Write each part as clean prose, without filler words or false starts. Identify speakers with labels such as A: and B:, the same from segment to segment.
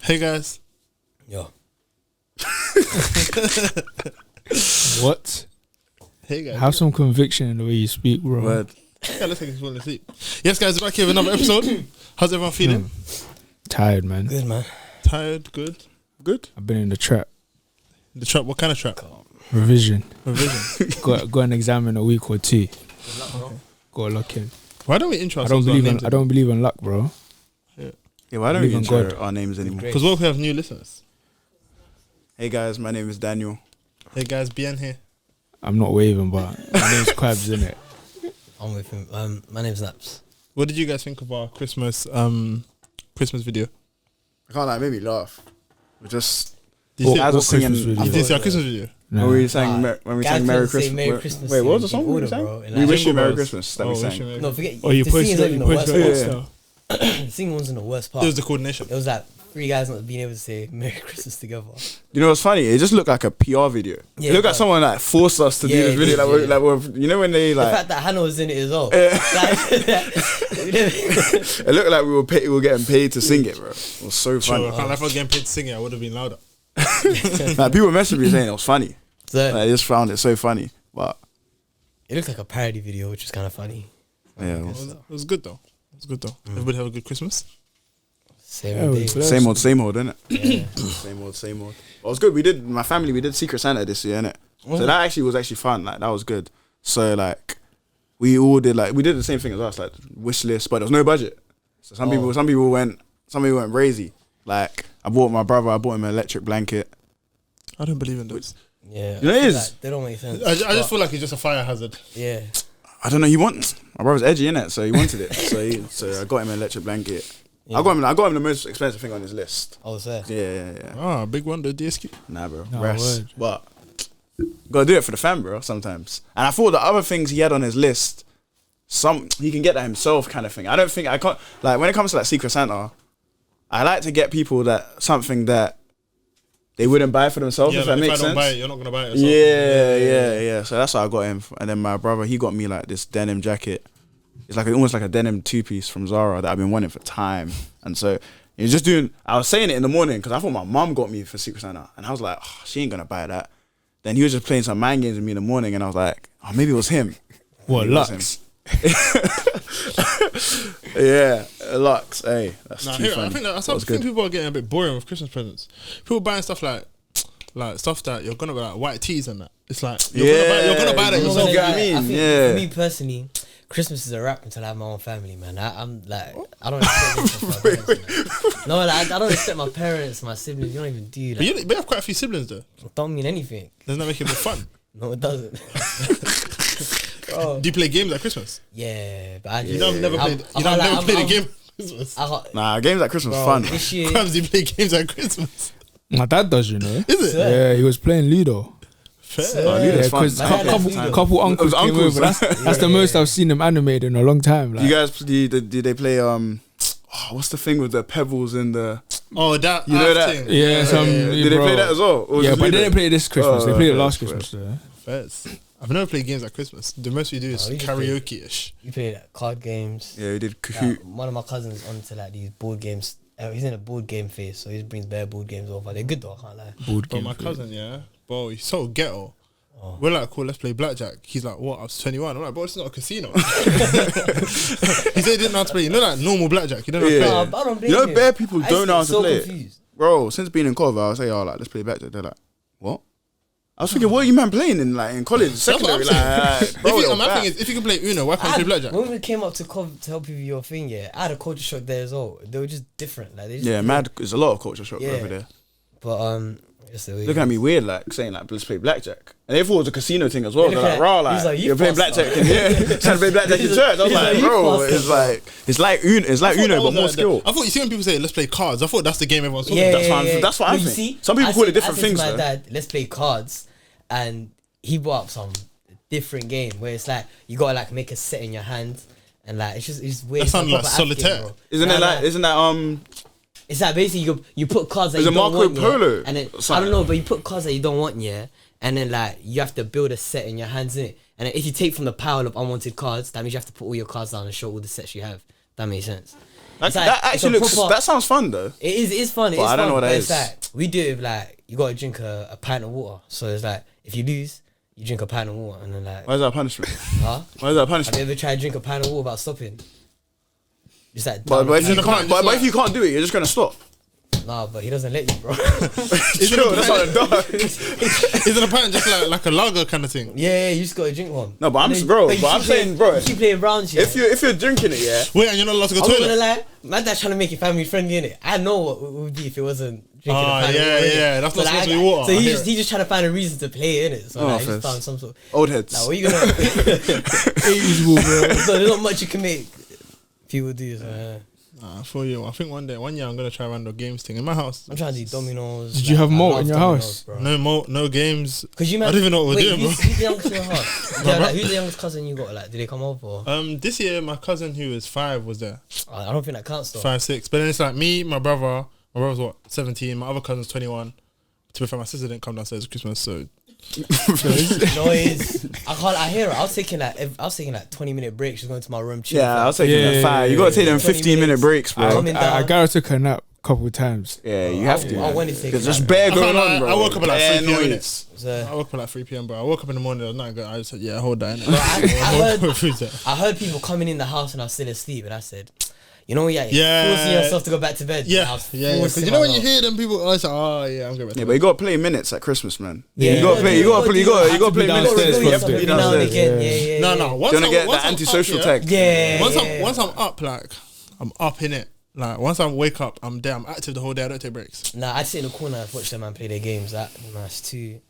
A: Hey guys.
B: Yo.
C: What?
A: Hey guys.
C: Have some conviction in the way you speak, bro.
D: Word.
A: Yeah, let's take this one to sleep. Yes, guys, back here with another episode. How's everyone feeling?
C: Tired, man.
B: Good, man.
A: Tired, good.
D: Good.
C: I've been in the trap.
A: The trap, what kind of trap?
C: Revision.
A: Revision.
C: got an exam in a week or two. Got to lock in.
A: Why don't we intro
C: I don't
A: ourselves?
C: believe in luck, bro.
D: Yeah, why don't we
C: Believe in
D: intro
C: God.
D: our names anymore?
A: Because what if we have new listeners?
D: Hey guys, my name is Daniel.
A: Hey guys, Bien here.
C: I'm not waving, but my name's Quabs, innit?
B: I'm with him. My name's Naps.
A: What did you guys think of our Christmas video?
D: I can't lie, it made me laugh. We're just
A: Did you see,
D: as we're singing.
C: Christmas video?
A: did you see our Christmas video?
C: No.
D: When we sang, when we sang Merry Christmas.
B: Merry Christmas.
D: Wait, what was the
B: in
D: song we
B: order,
D: sang?
B: bro, and
D: We
B: like-
D: wish you Merry
A: Jingle bells.
D: Christmas that we
A: Wish you
D: sang.
A: Merry
B: No, forget.
C: Oh, you
B: the
C: pushed
B: singing
C: it.
B: wasn't
C: You
B: the
C: pushed
B: worst
C: it.
B: part.
C: Yeah.
B: The singing wasn't the worst
A: It
B: part.
A: was the coordination.
B: It was like three guys not being able to say Merry Christmas together.
D: You know what's funny? It just looked like a PR video.
B: Yeah,
D: it looked like
B: but-
D: someone like forced us to do
B: Yeah,
D: this video.
B: it
D: Like,
B: did,
D: you know when they
B: The
D: like,
B: fact that Hannah was in it as well.
D: it looked like we were getting paid to sing it, bro. It was so
A: Sure,
D: funny.
A: I can't lie, if I was getting paid to sing it, I would have been louder.
D: Like people messaged me saying it was funny.
B: So,
D: Like, I just found it so funny. But
B: it looked like a parody video, which is kind of funny.
D: yeah, it
A: It
D: was
A: was good though. It was good though. Everybody have a good Christmas.
B: Same
C: Yeah,
B: day.
C: we blessed.
D: same old, innit?
B: Yeah.
D: Same old. It was good. We did we did Secret Santa this year, innit? So that was actually fun. Like that was good. So like we did the same thing as us, like wish list, but there was no budget. So some people went crazy. Like I bought him an electric blanket.
A: I don't believe in those.
B: Yeah.
D: You know it
B: I feel
D: is.
B: like they don't make sense.
A: I just
B: but-
A: feel like it's just a fire hazard.
B: Yeah.
D: I don't know. My brother's edgy, innit? So he wanted it. so I got him an electric blanket.
B: Yeah.
D: I got him the most expensive thing on his list.
B: I was there.
D: Yeah.
A: Ah, big one, the DSQ.
D: Nah, bro.
C: No,
D: Rest.
C: word.
D: But gotta do it for the fam, bro. Sometimes. And I thought the other things he had on his list, he can get that himself, kind of thing. I can't like when it comes to like Secret Santa. I like to get people something that they wouldn't buy for themselves.
A: Yeah,
D: if
A: like
D: that
A: if I
D: makes
A: don't
D: sense.
A: buy it, you're not gonna buy it yourself.
D: Yeah. So that's what I got him. And then my brother, he got me like this denim jacket. It's like almost like a denim 2-piece from Zara that I've been wanting for time. And so I was saying it in the morning because I thought my mum got me for Secret Santa, and I was like, oh, she ain't gonna buy that. Then he was just playing some mind games with me in the morning, and I was like, oh, maybe it was him.
C: What,
D: Maybe it was
C: Lux?
D: Yeah, Lux. Hey, that's
A: Nah,
D: too
A: here,
D: funny.
A: I think
D: That
A: I
D: was
A: think
D: good.
A: people are getting a bit boring with Christmas presents. People buying stuff like stuff that you're gonna buy, like white teas and that. It's like you're gonna buy that
D: you
A: yourself.
D: know what I mean?
B: I think
D: Yeah.
B: for me personally, Christmas is a wrap until I have my own family, man. I'm like, I don't expect this from my parents, man. No, like, I don't expect my parents, my siblings. You don't even do
A: But
B: that.
A: you have quite a few siblings though.
B: Don't mean anything.
A: Doesn't that make it a bit fun?
B: No, it doesn't. Bro.
A: Do you play games at Christmas?
B: Yeah, but I
A: You
B: just,
A: know, I've never played. You know, I've never played a game at Christmas.
D: Nah, games like Christmas
B: Bro,
D: fun.
B: this year,
A: Sometimes you play games at Christmas.
C: My dad does, you know.
A: Is it?
C: Yeah, he was playing Ludo.
A: Fair.
D: Oh,
C: Yeah,
D: Ludo's fun.
C: because
B: My dad has Ludo.
C: couple uncles
D: It was
C: came
D: uncles.
C: over. That's the most I've seen them animated in a long time. Like,
D: You guys, did they play what's the thing with the pebbles and the?
A: Oh, that
D: You know that?
A: thing.
C: yeah,
D: Did they play that as well? Or was
C: Yeah,
D: it
C: but they
D: Ludo?
C: didn't play it this Christmas. They
D: Oh,
C: played it
D: okay,
C: last
D: fair.
C: Christmas. Though.
A: Fairs. I've never played games at Christmas. The most we do is
B: Oh, we just play-
A: karaoke-ish.
B: you play like, card games.
D: Yeah, we did Kahoot.
B: Like, one of my cousins onto like these board games. He's in a board game phase, so he brings bare board games over. They're good though, I can't lie.
C: Board
A: Bro,
C: game.
A: my cousin, yeah, bro, he's so ghetto.
B: Oh.
A: We're like, cool, let's play blackjack. He's like, what? I was 21. I'm like, bro, this is not a casino. He said he didn't know how to play. You know, like normal blackjack. You don't know how to
D: Yeah.
A: play.
B: I don't blame
D: You know,
B: him.
D: bare people
B: I
D: don't know how
B: used
D: to
B: get
D: play
B: so
D: it.
B: confused.
D: Bro, since being in college, I say, oh, like, let's play blackjack. They're like, what? I was thinking, what are you man playing in college, secondary?
A: That's what I'm
D: Like, bro, you're
A: my
D: back.
A: thing is, if you can play Uno, why can't you play blackjack?
B: When we came up to to help you with your thing, yeah, I had a culture shock there as well. They were just different. Like, they just
D: Yeah, mad. There's a lot of culture shock
B: Yeah.
D: over there.
B: But just the way
D: Looking at me weird, like saying like let's play blackjack, and they thought it was a casino thing as well. They're like, raw,
B: He's
D: like,
B: like, you
D: you're playing
B: faster.
D: blackjack, trying to play blackjack in
B: He's
D: church. I was
B: he's
D: like,
B: like, you
D: bro,
B: faster.
D: it's like Uno,
A: I thought that
D: but
A: was
D: more
A: like
D: skill.
A: I thought you see when people say let's play cards. I thought that's the game everyone's talking
B: Yeah,
A: about.
D: That's what I'm- that's what I
B: But you
D: think.
B: see,
D: Some people call it different
B: I said
D: things,
B: to my
D: though.
B: dad, let's play cards, and he brought up some different game where it's like you gotta like make a set in your hand, and like it's weird.
A: That
B: It's
A: sounds like
B: proper African,
A: solitaire.
B: bro.
D: Isn't
B: Nah,
D: it like?
B: nah.
D: Isn't that
B: It's like basically you put cards that
D: Is
B: you
D: it
B: don't
D: Marco
B: want,
D: Polo
B: yeah, and then
D: or
B: I
D: something?
B: don't know, but you put cards that you don't want, yeah, and then like you have to build a set in your hands, innit? And then if you take from the pile of unwanted cards, that means you have to put all your cards down and show all the sets you have. That makes sense. It's like,
D: that
B: it's a
D: actually looks.
B: proper-
D: That sounds fun though.
B: It's fun. It's
D: But I don't
B: fun,
D: know what
B: but
D: that
B: it's
D: is.
B: like we do it with, like, you gotta drink a pint of water. So it's like if you lose, you drink a pint of water, and then like,
D: Why is that a punishment?
B: huh?
D: Why is that a
B: Have
D: punishment?
B: you ever tried to drink a pint of water without stopping? Just like,
D: But if you
A: Isn't a
D: can't,
A: pint
D: but
A: just
D: if you can't do it, you're just gonna stop.
B: nah, but he doesn't let you, bro.
D: Chill, that's not a dog.
A: Isn't a pint just like a lager kind of thing?
B: Yeah, you just gotta drink one.
D: No, but I'm
B: And then-
D: bro.
B: you
D: But I'm
B: keep
D: saying, bro,
B: you keep playing rounds. Yeah.
D: if you're drinking it, yeah.
A: Wait, and you're not allowed to go
B: I'm not gonna
A: toilet?
B: lie, my dad's trying to make it family friendly, innit? I know what it would be if it wasn't drinking
A: Oh,
B: a pint
A: yeah,
B: of water. innit?
A: yeah, that's not
B: like,
A: supposed to be water,
B: So
A: I
B: he
A: hear
B: just
A: it.
B: he just trying to find a reason to play it, innit? So
D: Oh,
B: like, he
D: fair.
B: just found some sort.
D: Old heads.
B: Like, what you gonna?
C: 80s ball, bro.
B: So there's not much you can make people do. So,
A: Nah, for you. I think one year I'm gonna try random games thing in my house.
B: I'm trying to do dominoes.
C: Did you have malt in your house?
A: No games.
B: Because you man,
A: I don't even know what we're doing, bro.
B: Who's the youngest in your house? Yeah, like, who's the youngest cousin you got? Like, did they come over? Or?
A: This year my cousin who was 5 was there.
B: I don't think that counts though.
A: 5, 6. But then it's like me, my brother. My brother's what 17. My other cousin's 21. To be fair, my sister didn't come downstairs for Christmas, so
B: Noise. I hear her. I was taking like 20-minute breaks. She's going to my room. chilling
D: Yeah, I was
B: for-
D: taking
C: Yeah,
D: that 5. You gotta take them
B: 20
D: 15-minute
B: minutes.
D: breaks, bro.
B: Coming
C: I
B: down.
C: gotta took a nap a couple of times.
D: Yeah, you have to.
B: I wanted to take
D: There's
B: a
D: just
B: nap.
D: bare
A: I
D: going
A: found out
D: on, bro.
A: I woke up at like
D: Bare
A: 3 p.m.
D: noise.
B: So,
A: I woke up at like 3 p.m. bro. I woke up in the morning. I was not good. I just said, yeah, hold that.
B: I heard people coming in the house and I was still asleep, and I said, you know, yeah,
A: Yeah.
B: forcing yourself to go back to bed. I
A: Yeah,
B: was
A: yeah. Because
B: forcing
A: you know when you
B: myself.
A: hear them people, I was like, oh yeah, I'm going
D: Yeah, but you gotta play minutes at Christmas, man.
B: Yeah.
D: You gotta play. You gotta play. You gotta play minutes.
C: downstairs
D: You have
C: for
D: to
C: a
D: be
C: bit.
B: Every now and
D: downstairs.
B: again.
C: Yeah.
B: Yeah.
A: No.
D: Do you wanna
A: Once
D: get the
A: I'm
D: antisocial
A: up,
D: tag?
B: Yeah.
A: Once I'm up, like I'm up in it. Like once I wake up, I'm there. I'm active the whole day. I don't take breaks.
B: Nah, I'd sit in the corner and watch them man play their games. That's too.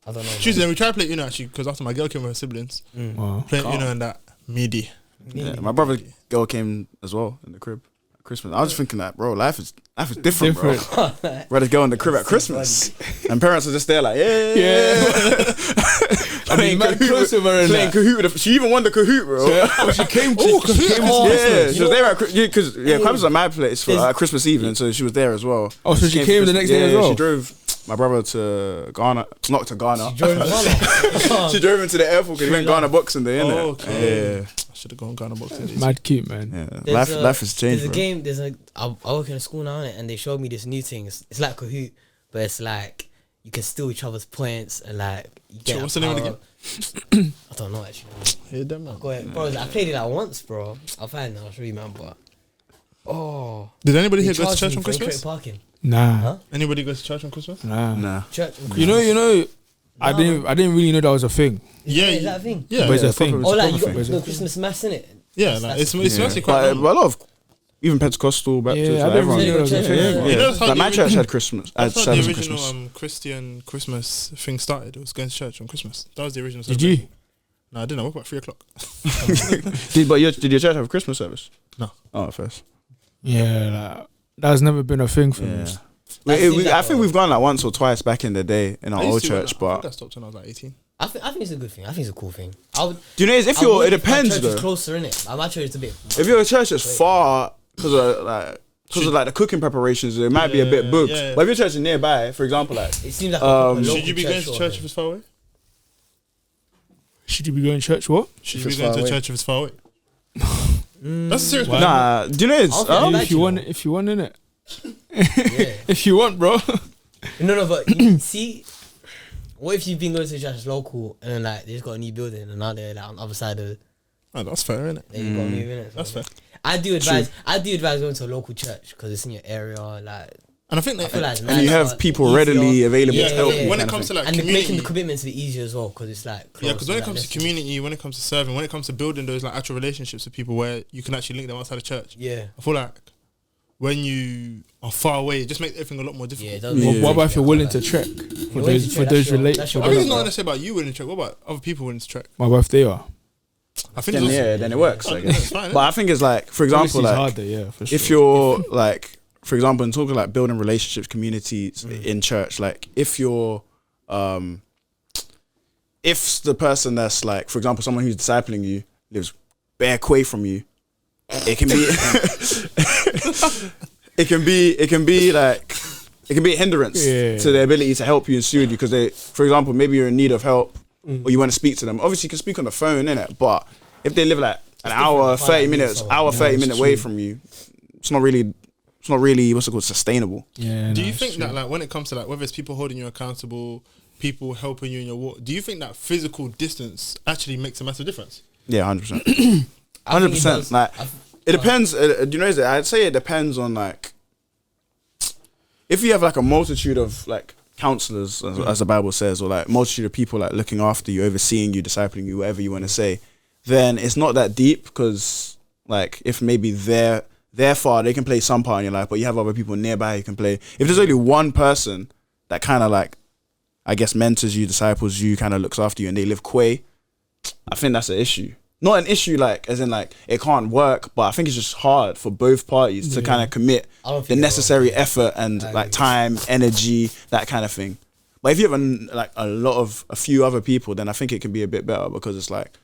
B: I don't know. man.
A: Tuesday we tried to play Uno actually because after my girl came with her siblings,
C: Wow.
A: playing Uno and that meaty.
D: Yeah, my brother's girl came as well in the crib at Christmas. I was just thinking that, bro, life is different, bro. Brother's girl in the crib at Christmas, and parents are just there like, yeah.
C: I mean, man, close to her and
D: playing
C: that.
D: Kahoot. She even won the Kahoot, bro.
C: She came.
D: Yeah, she
B: You
D: was
B: know
D: there at because Christmas at my place for
B: There's-
D: Christmas evening, so she was there as well.
C: Oh, so she came the next day as well?
D: She drove my brother to Ghana, not to Ghana.
B: She drove the
D: She drove him to the airport because he went
B: True
D: Ghana boxing day, innit?
A: Oh, okay.
D: Yeah,
A: I should have gone Ghana boxing. days.
C: Mad cute, man.
D: yeah. Life has changed,
B: There's
D: bro.
B: a game. I work in a school now, innit, and they showed me this new thing. It's like Kahoot, but it's like you can steal each other's points and like you get.
A: What's the name of the game?
B: I don't know actually.
A: Hear them, man.
B: Go ahead, bro. I played it like once, bro. I'll find it. I'll show you, man. But
A: Did anybody
B: they
A: here go to
B: charged
A: church
B: me
A: on
B: for incorrect
A: Christmas?
B: parking.
C: Nah,
B: Huh?
A: Anybody go to church on Christmas?
C: nah.
D: Nah.
B: Church.
C: You know. I didn't really know that was a thing.
A: Yeah,
B: Is that a thing?
A: Yeah,
C: But it's
A: yeah,
C: a thing.
A: proper-
B: Oh, like you
A: proper
B: got
A: thing.
B: the Christmas mass in it.
A: Yeah, like it's actually quite.
D: But a
A: normal.
D: lot of even Pentecostal Baptist,
C: Yeah, I
D: like
C: didn't
D: everyone.
C: really know that was a
B: Yeah.
C: thing.
A: You know
D: Yeah,
A: that's how
D: like
A: the
D: my church had Christmas. Had
A: That's how the
D: service on
A: original
D: Christmas.
A: Christian Christmas thing started. It was going to church on Christmas. That was the original.
C: Did you?
A: No, I didn't. I woke up at 3 o'clock.
D: Did your church have a Christmas service?
A: No.
D: Oh, first.
C: Yeah, like, that's never been a thing for me.
D: Yeah.
B: That seems like
D: I think we've gone like once or twice back in the day in our
A: I used
D: old
A: to,
D: church,
A: I think
D: but
A: I stopped when I was like 18.
B: I think it's a good thing. I think it's a cool thing. I would.
D: do you know if
B: I
D: you're
B: would
D: it
B: if my
D: depends
B: church is
D: though.
B: closer in it. My church is a bit.
D: If your church is far because of like the cooking preparations, it might be a bit booked.
A: yeah.
D: But if your church is nearby, for example, like
B: It seems like a proper local
A: Should you be going to
B: sort of
A: church
B: thing.
A: if it's far away?
C: Should you be going to church? What?
A: Should
D: If
A: you be
D: it's
A: going
D: far
A: to
D: away.
A: church if it's far away? That's a serious question.
D: nah, do you know it's
B: I don't think
C: If you
B: you
C: want,
B: know.
C: if you want, innit?
B: Yeah.
C: If you want, bro.
B: No, but you see, what if you've been going to church that's local and then like they just got a new building and now they're like on the other side of
A: Oh, that's fair, isn't it?
B: they got to move in it.
A: That's fair.
B: I do advise going to a local church because it's in your area. Like
A: And I think
B: I
A: that
B: feel like it's
D: and you
B: nicer,
D: have people
B: easier.
D: readily available
B: Yeah,
D: to help
B: yeah,
D: you.
A: when
D: kind
A: it
D: of
A: comes to
D: thing.
A: like
B: and making
A: community,
B: the commitments a bit easier as well because it's like close,
A: yeah, because when it
B: like,
A: comes to
B: less-
A: community, when it comes to serving, when it comes to building those like actual relationships with people where you can actually link them outside of church,
B: yeah,
A: I feel like when you are far away, it just makes everything a lot more difficult.
B: yeah. It does
D: Yeah.
B: make
C: What about if
B: sense,
C: you're
B: yeah,
C: willing
B: like-
C: to trek
B: You're
C: for
B: willing
C: those
B: to
C: for
B: trek,
C: those
B: that's your-
C: relate?
B: that's
C: for
B: your
A: I think
C: those-
A: it's not necessarily about you willing to check. What about other people willing to check?
C: My wife, they are.
A: I think
D: Then
A: it's also,
D: then it works. I guess.
A: it's fine.
D: But I think it's like, for example,
C: Obviously, it's
D: like
C: harder, yeah, for sure.
D: if you're like, for example, in talking like building relationships, communities in church, like if you're, if the person that's like, for example, someone who's discipling you lives back away from you, it can be, it can be a hindrance
C: Yeah.
D: to their ability to help you and steward you because they, for example, maybe you're in need of help or you want to speak to them. Obviously, you can speak on the phone, innit? But if they live like an hour,
B: different.
D: 30 minutes,
B: Someone.
D: hour,
C: Yeah,
D: 30
C: it's
D: minute away
C: true.
D: from you, it's not really what's it called, sustainable.
C: Yeah.
A: Do
C: no,
A: you
C: it's
A: think
C: true.
A: that like when it comes to like whether it's people holding you accountable, people helping you in your walk, do you think that physical distance actually makes a massive difference?
D: Yeah, 100%.
B: I think it
D: 100%.
B: does.
D: Like it depends. Do you know? I'd say it depends on like if you have like a multitude of like counselors, as the Bible says, or like multitude of people like looking after you, overseeing you, discipling you, whatever you want to say, then it's not that deep because like if maybe they're far, they can play some part in your life, but you have other people nearby who can play. If there's only one person that kind of like, I guess, mentors you, disciples you, kind of looks after you, and they live quay, I think that's an issue. Not an issue like as in like it can't work, but I think it's just hard for both parties to kind of commit
B: I don't
D: the
B: think
D: necessary effort and
B: I
D: like
B: agree.
D: time, energy, that kind of thing. But if you have a few other people, then I think it can be a bit better because it's like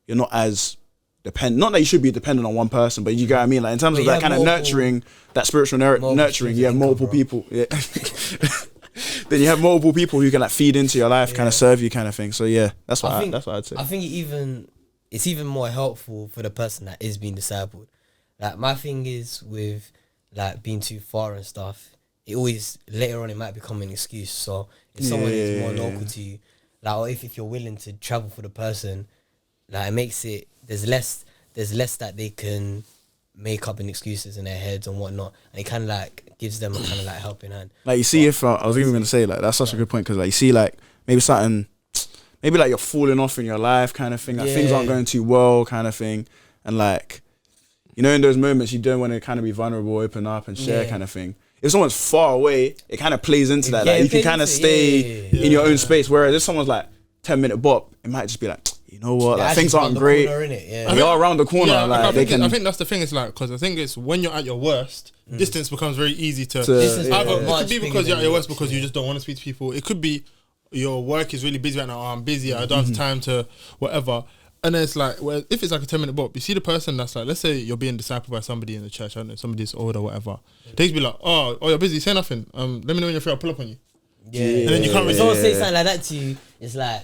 D: you're not as dependent. Not that you should be dependent on one person, but you get what I mean. Like in terms
B: But
D: of
B: you
D: that
B: have
D: kind of
B: multiple-
D: nurturing, that spiritual nurturing, you have
B: streams of
D: multiple
B: income,
D: people. Yeah. Then you have multiple people who can like feed into your life, kind of serve you, kind of thing. So yeah, that's what I'd say.
B: I think it's even more helpful for the person that is being discipled. Like my thing is with like being too far and stuff, it always later on it might become an excuse. So if someone is more local to you, like or if you're willing to travel for the person, like it makes it there's less that they can make up in excuses in their heads and whatnot, and it kind of like gives them a kind of like helping hand.
D: Like you see, if I was even gonna say like that's such a good point because like you see like maybe something, maybe like you're falling off in your life kind of thing, like things aren't going too well kind of thing, and like you know in those moments you don't want to kind of be vulnerable, open up and share kind of thing. If someone's far away, it kind of plays into that. Like you can kind of stay in your own space. Whereas if someone's like 10-minute bop, it might just be like, you know what, like things aren't great. They are around the corner.
A: Yeah,
D: like they can.
A: I think that's the thing. It's like because I think it's when you're at your worst, distance becomes very easy to.
B: Distance
A: Either,
B: becomes
A: it
B: much
A: could be
B: bigger
A: because you're at
B: than
A: your
B: it
A: worst
B: is,
A: because you just don't want to speak to people. It could be your work is really busy right now. Oh, I'm busy. I don't have time to whatever. And then it's like, well, if it's like a 10-minute bop, you see the person that's like, let's say you're being discipled by somebody in the church, I don't know, somebody's older or whatever. They just be like, oh, you're busy, say nothing. Let me know when you're free, I'll pull up on you.
B: Yeah.
A: And then you can't
B: If
A: resist.
B: someone says something like that to you, it's like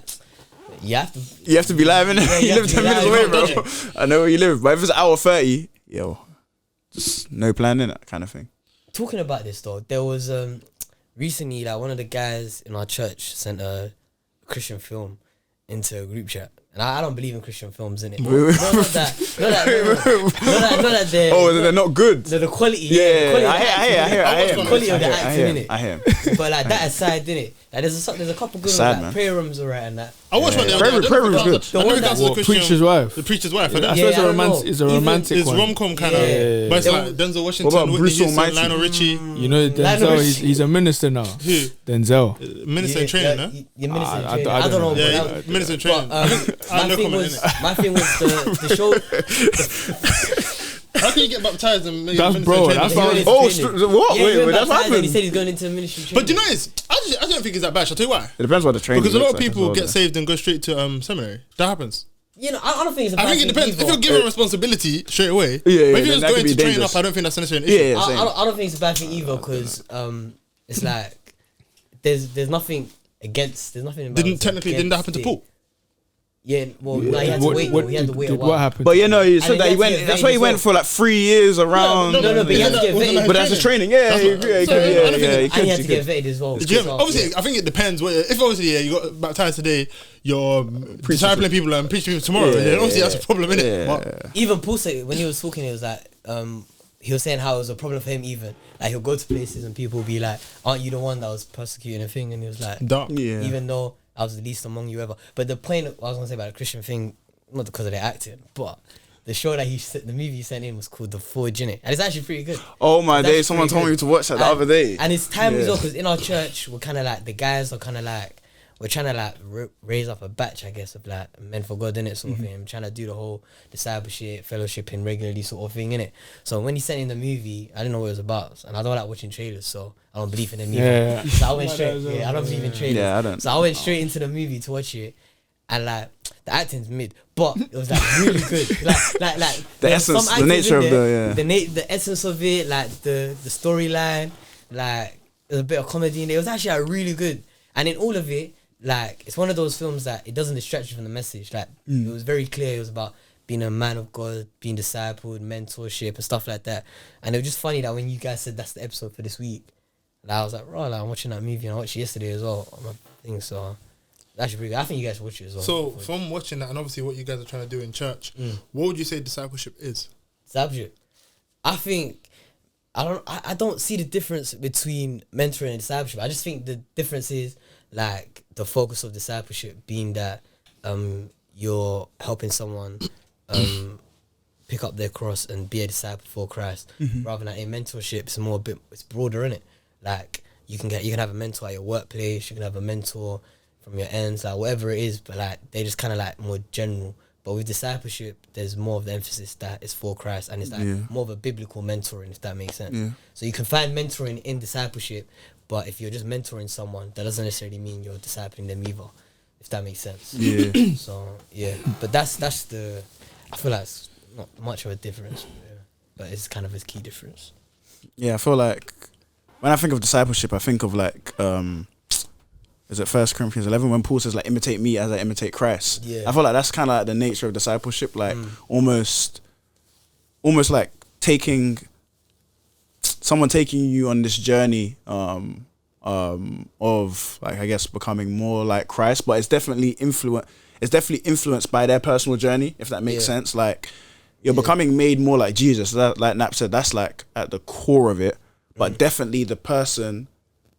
B: you have to
D: be live, innit?
B: Yeah,
D: you
B: you
D: live
B: have to
D: 10
B: be
D: minutes
B: live,
D: away,
B: you
D: bro.
B: can't
D: I know where you live, but if it's hour 30, yo, just no plan in it, kind of thing.
B: Talking about this though, there was recently like one of the guys in our church sent a Christian film into a group chat. And I don't believe in Christian films, innit? Not that they're...
D: Oh, they're not good.
B: The quality,
D: Yeah,
B: the quality
D: I hear.
B: the quality of the acting, innit?
D: I hear.
B: But like that aside, innit? Like there's a couple good
D: Sad,
B: ones,
D: man.
B: like prayer rooms alright and that.
A: I watched one the other day.
D: Prayer Room's good.
A: The one that's the Christian...
C: Preacher's Wife.
A: The Preacher's Wife.
C: I
A: Yeah,
C: suppose
B: I don't know.
C: it's a
B: Even-
C: romantic
A: it's
C: one.
A: rom-com kind of...
B: Yeah.
A: But it's
B: There
A: like
B: was-
A: Denzel
D: What
A: Washington,
D: about
A: Whitney
D: Bruce
A: Houston,
D: Almighty?
A: Lionel Richie.
C: You know,
B: Lionel
C: Denzel,
B: Richie.
C: he's a minister now.
A: Who?
C: Denzel.
A: Minister in training, no?
B: Your minister in
C: I
B: training.
C: don't
B: I don't know.
C: know.
A: Yeah,
B: but that-
A: minister in training.
B: But,
A: I have no comment in it.
B: my thing was the show.
A: How can you get baptized and make
C: That's
A: minister
C: bro,
A: in training?
C: that's
B: He
C: what-
B: went into
D: Oh,
B: training.
D: what?
B: Yeah, he
D: Wait,
B: went
D: that's
B: baptized and
D: happened.
B: he said he's going into ministry training.
A: But do you know what it is? I don't think it's that bad. I'll tell you why.
D: It depends what the training
A: Because a lot of
D: looks like as
A: people
D: well,
A: get
D: though.
A: saved and go straight to seminary. That happens.
B: You know, I don't think it's a bad
A: I think it
B: thing
A: depends.
B: either.
A: If you're given responsibility straight away,
D: Yeah,
A: but if
D: then
A: you're just
D: that
A: going
D: could be
A: to train
D: dangerous.
A: up, I don't think that's necessarily an issue.
D: Yeah, same.
B: I don't think it's a bad thing either because it's like there's nothing against there's nothing.
A: Didn't that happen to Paul?
B: Yeah, well, no, he had to wait. He had to wait a while.
C: What happened?
D: But you know, he said
B: And
D: that
B: he
D: he
B: had to
D: went.
B: get
D: That's
B: vetted
D: why he
B: as
D: went
B: well.
D: for like 3 years around.
B: No, but he had to get vetted.
D: But that's his training. Yeah,
A: That's
D: he
A: what-
D: could. Yeah, he
A: so
D: could.
A: I
D: Yeah,
A: don't think
D: yeah,
A: it-
D: he
B: And he had to
D: could.
B: get vetted as well.
A: Do you know what I mean? Obviously, I think it depends. If obviously, you got baptized today, you're discipling people and preaching people tomorrow,
D: Yeah,
A: then obviously
D: yeah,
A: that's a problem, innit?
D: yeah.
A: But
B: Even Paul said when he was talking, he was like, he was saying how it was a problem for him. Even like he'll go to places and people will be like, "Aren't you the one that was persecuting a thing?" And he was like,
A: dark.
D: Yeah.
B: even though I was the least among you ever. But the point I was gonna say about the Christian thing, not because of their acting, but the show that the movie he sent in was called The Forge, innit? And it's actually pretty good.
D: Oh my
B: That's
D: day! Someone
B: pretty
D: told me
B: good.
D: to watch that the
B: And-
D: other day.
B: And it's time as
D: Yeah.
B: well because in our church we're kind of like the guys are kind of like we're trying to like raise up a batch, I guess, of like men for God, innit, sort of thing. I'm trying to do the whole discipleship, fellowshipping regularly, sort of thing, innit. So when he sent in the movie, I didn't know what it was about, and I don't like watching trailers, so I don't believe in them either.
C: Yeah.
B: So I went
C: Like
B: straight.
C: that as well,
B: Yeah, I don't believe in trailers.
D: Yeah, I don't.
B: So I went straight into the movie to watch it, and like the acting's mid, but it was like really good. Like
D: The
B: there was
D: essence,
B: some
D: the
B: actors
D: nature
B: in
D: of
B: there,
D: the
B: the essence of it, like the storyline, like there's a bit of comedy in it. It was actually like, really good, and in all of it, like it's one of those films that it doesn't distract you from the message. Like it was very clear. It was about being a man of God, being discipled, mentorship and stuff like that. And it was just funny that when you guys said that's the episode for this week, and I was like, right, like, I'm watching that movie and I watched it yesterday as well on my thing, so that's pretty good. I think you guys should watch it as well.
A: So from watching that and obviously what you guys are trying to do in church, what would you say discipleship is?
B: Discipleship. I think I don't see the difference between mentoring and discipleship. I just think the difference is like the focus of discipleship being that you're helping someone pick up their cross and be a disciple for Christ, rather than in mentorship it's broader, innit? Like you can have a mentor at your workplace, you can have a mentor from your ends, like whatever it is, but like they just kind of like more general. But with discipleship, there's more of the emphasis that it's for Christ, and it's like more of a biblical mentoring, if that makes sense. Yeah. So you can find mentoring in discipleship, but if you're just mentoring someone, that doesn't necessarily mean you're discipling them either, if that makes sense. Yeah. So yeah, but that's the. I feel like it's not much of a difference, but it's kind of a key difference.
D: Yeah, I feel like when I think of discipleship, I think of like. Is it 1 Corinthians 11 when Paul says like imitate me as I imitate Christ? Yeah. I feel like that's kind of like the nature of discipleship, like almost like someone taking you on this journey of like I guess becoming more like Christ, but it's definitely influenced by their personal journey, if that makes sense. Like you're becoming made more like Jesus. That, like Nap said, that's like at the core of it, but definitely the person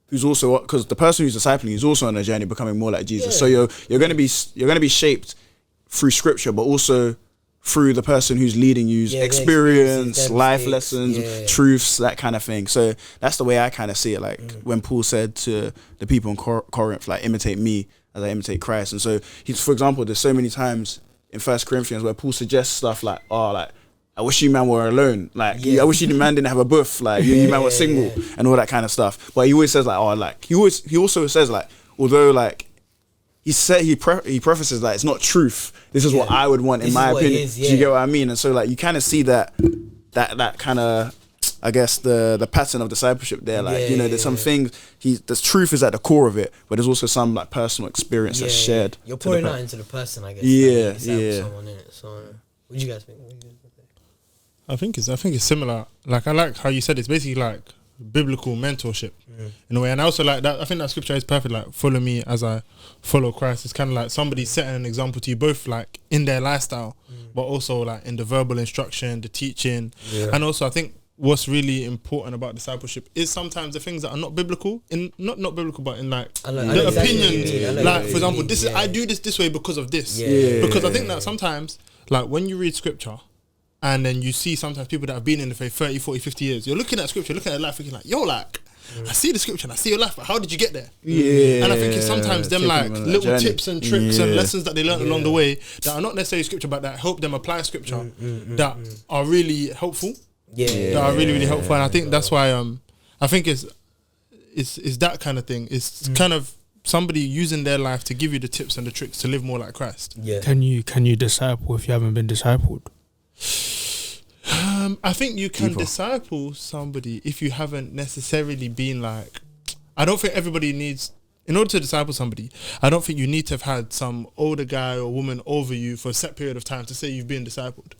D: who's also, because the person who's discipling is also on a journey becoming more like Jesus. So you're going to be shaped through scripture, but also through the person who's leading you's experience, life lessons, truths, that kind of thing. So that's the way I kind of see it. Like when Paul said to the people in Corinth, like imitate me as I imitate Christ. And so he's, for example, there's so many times in 1 Corinthians where Paul suggests stuff like, I wish you man were alone. Like, I wish you man didn't have a booth. Like, you man were single and all that kind of stuff. But he always says like, he also says like, although like, he prefaces like, it's not truth. This is what I would want in my opinion. Do you get what I mean? And so like, you kind of see that kind of, I guess the pattern of discipleship there. Like, there's some things, the truth is at the core of it, but there's also some like personal experience that's shared.
B: You're pouring out into the person, I guess. Someone in it. So, what do you guys think?
A: I think it's similar. Like I like how you said it's basically like biblical mentorship in a way, and I also like that. I think that scripture is perfect. Like follow me as I follow Christ. It's kind of like somebody setting an example to you, both like in their lifestyle, but also like in the verbal instruction, the teaching, and also I think what's really important about discipleship is sometimes the things that are not biblical, in not biblical, but in like the opinions. Like for example, I do this way because of this. Because I think that sometimes like when you read scripture. And then you see sometimes people that have been in the faith 30, 40, 50 years. You're looking at scripture, looking at life, thinking like, yo, like, I see the scripture and I see your life, but how did you get there? And I think it's sometimes them like little tips and tricks and lessons that they learned along the way that are not necessarily scripture, but that help them apply scripture that are really helpful. That are really, really helpful. And I think that's why I think it's that kind of thing. It's kind of somebody using their life to give you the tips and the tricks to live more like Christ.
C: Can you disciple if you haven't been discipled?
A: I think you can disciple somebody if you haven't necessarily been like, I don't think everybody needs, in order to disciple somebody, I don't think you need to have had some older guy or woman over you for a set period of time to say you've been discipled.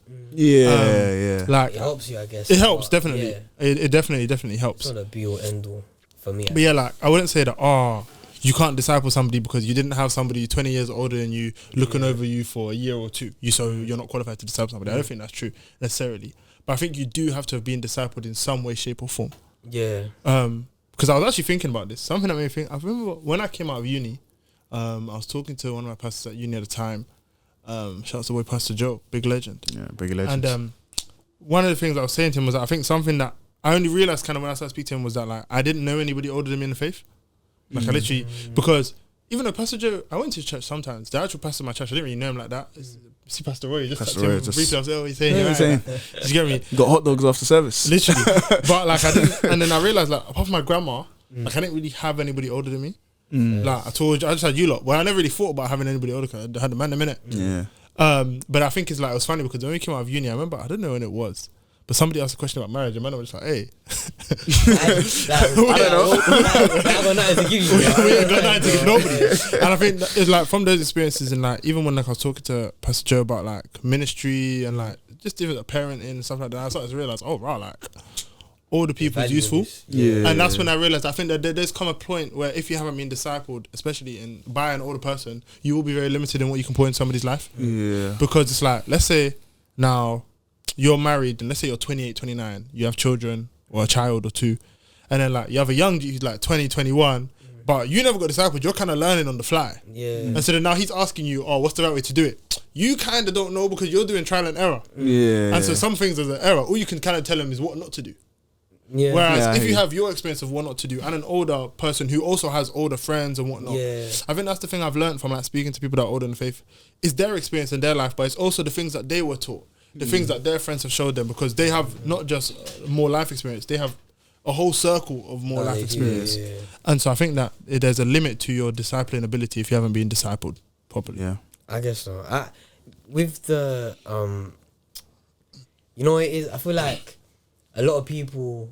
A: Like,
B: it helps you, I guess.
A: It helps, definitely. It definitely helps.
B: It's not a be all end all for me.
A: But like, I wouldn't say that, you can't disciple somebody because you didn't have somebody 20 years older than you looking over you for a year or two. So you're not qualified to disciple somebody. I don't think that's true necessarily. But I think you do have to have been discipled in some way, shape or form. Because I was actually thinking about this. Something that made me think, I remember when I came out of uni, I was talking to one of my pastors at uni at the time. Shout out to boy Pastor Joe, big legend. Yeah, big legend. And one of the things I was saying to him was that I think something that I only realised kind of when I started speaking to him was that like I didn't know anybody older than me in the faith. Like I literally, because even though Pastor Joe, I went to church sometimes. The actual pastor of my church, I didn't really know him like that. See Pastor Roy, just touched him briefly. I was like, oh, he's saying, did you get me?
D: Got hot dogs after service. Literally.
A: But like I didn't, and then I realised like apart from my grandma, like I didn't really have anybody older than me. Like I told you, I just had you lot. Well, I never really thought about having anybody older because I had the man a minute. But I think it's like, it was funny because when we came out of uni, I remember, I don't know when it was, But somebody asked a question about marriage, and man, I was just like, hey,
B: I don't know. I got nothing to give you.
A: we ain't got nothing to give nobody. And I think that it's like from those experiences, and like even when like I was talking to Pastor Joe about like ministry and like just different parenting and stuff like that, I started to realize, oh wow, like all the people is useful. And that's when I realized I think that there's come a point where if you haven't been discipled, especially by an older person, you will be very limited in what you can put in somebody's life. Because it's like, let's say now you're married and let's say you're 28, 29, you have children or a child or two, and then like you have a young dude like 20, 21, but you never got discipled, you're kind of learning on the fly. And so then now he's asking you, oh, what's the right way to do it? You kind of don't know because you're doing trial and error. And so some things there's an error. All you can kind of tell him is what not to do. Whereas if you have your experience of what not to do and an older person who also has older friends and whatnot, I think that's the thing I've learned from like speaking to people that are older in the faith is their experience in their life, but it's also the things that they were taught, the things that their friends have showed them, because they have not just more life experience, they have a whole circle of more life experience. And so I think that there's a limit to your discipling ability if you haven't been discipled properly.
B: I guess so. With the you know what it is, I feel like a lot of people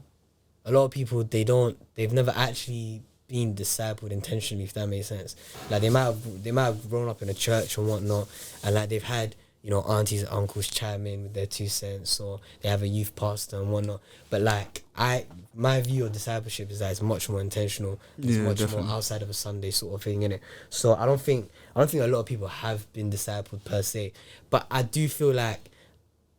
B: they've never actually been discipled intentionally, if that makes sense. Like they might have grown up in a church and whatnot, and like they've had, you know, aunties and uncles chime in with their 2 cents, or they have a youth pastor and whatnot. But like my view of discipleship is that it's much more intentional. It's much more outside of a Sunday sort of thing, innit? So I don't think a lot of people have been discipled per se, but I do feel like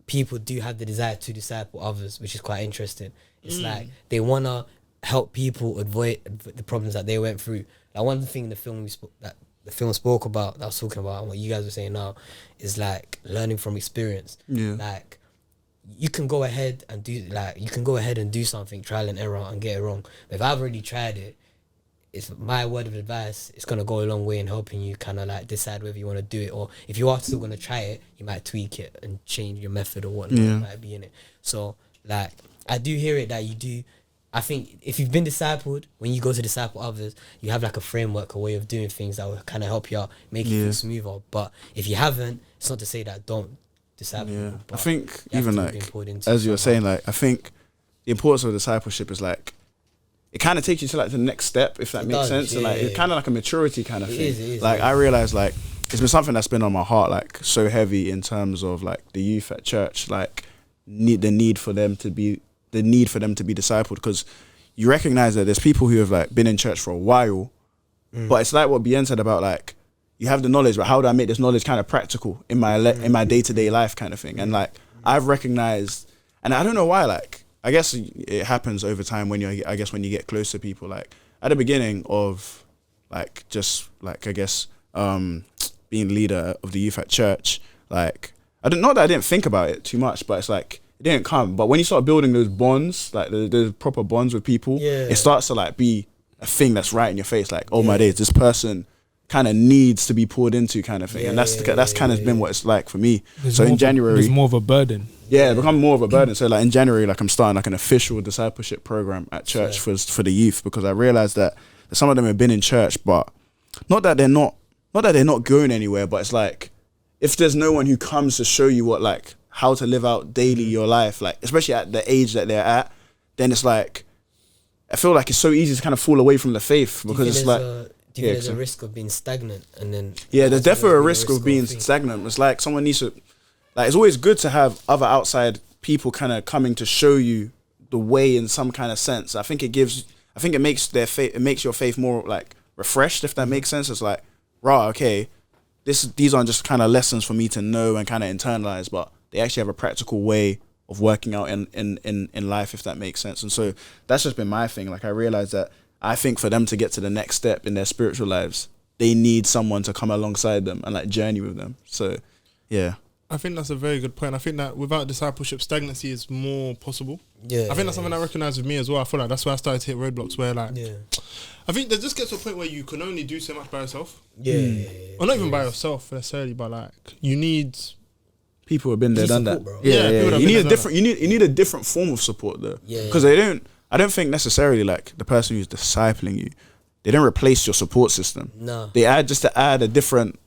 B: people do have the desire to disciple others, which is quite interesting. It's like they want to help people avoid the problems that they went through. Like one thing the film spoke about, that I was talking about, and what you guys were saying now, is like learning from experience. Like you can go ahead and do something, trial and error, and get it wrong. But if I've already tried it, it's my word of advice. It's gonna go a long way in helping you kind of like decide whether you want to do it, or if you are still gonna try it, you might tweak it and change your method or whatnot might be in it. So like I do hear it that you do. I think if you've been discipled, when you go to disciple others, you have like a framework, a way of doing things that will kind of help you out, make you feel smoother. But if you haven't, it's not to say that don't disciple people,
D: I think even like, as you were saying, like I think the importance of discipleship is like, it kind of takes you to like the next step, if that makes sense. And like it's kind of like a maturity kind of thing. It is, like I realized like it's been something that's been on my heart like so heavy in terms of like the youth at church, like the need for them to be discipled, because you recognize that there's people who have like been in church for a while, but it's like what Bien said about like you have the knowledge, but how do I make this knowledge kind of practical in my in my day-to-day life kind of thing. And like I've recognized, and I don't know why, like I guess it happens over time when you get close to people. Like at the beginning of like just like I guess being leader of the youth at church, like not that I didn't think about it too much, but it's like it didn't come. But when you start building those bonds, like the proper bonds with people, it starts to like be a thing that's right in your face. Like, oh my days, this person kind of needs to be poured into, kind of thing. And that's kind of been what it's like for me. So in January,
C: it's more of a burden.
D: Yeah, it become more of a burden. So like in January, like I'm starting like an official discipleship program at church for the youth, because I realized that some of them have been in church, but not that they're not going anywhere, but it's like if there's no one who comes to show you what like how to live out daily your life, like especially at the age that they're at, then it's like I feel like it's so easy to kind of fall away from the faith, because it's like
B: do you think there's a risk of being stagnant? And then
D: there's definitely a risk of being stagnant. It's like someone needs to, like, it's always good to have other outside people kind of coming to show you the way in some kind of sense. I think it makes your faith more like refreshed, if that makes sense. It's like, right, okay, these aren't just kind of lessons for me to know and kind of internalize, but they actually have a practical way of working out in life, if that makes sense. And so that's just been my thing. Like I realized that I think for them to get to the next step in their spiritual lives, they need someone to come alongside them and like journey with them. So yeah,
A: I think that's a very good point. I think that without discipleship, stagnancy is more possible. I think that's something I recognize with me as well. I feel like that's why I started to hit roadblocks where like I think there just gets to a point where you can only do so much by yourself. Or not even by yourself necessarily, but like you need
D: people who have been there, done that.
A: Bro.
D: You need a different. You need a different form of support though, because I don't think necessarily like the person who's discipling you, they don't replace your support system.
B: No,
D: they add a different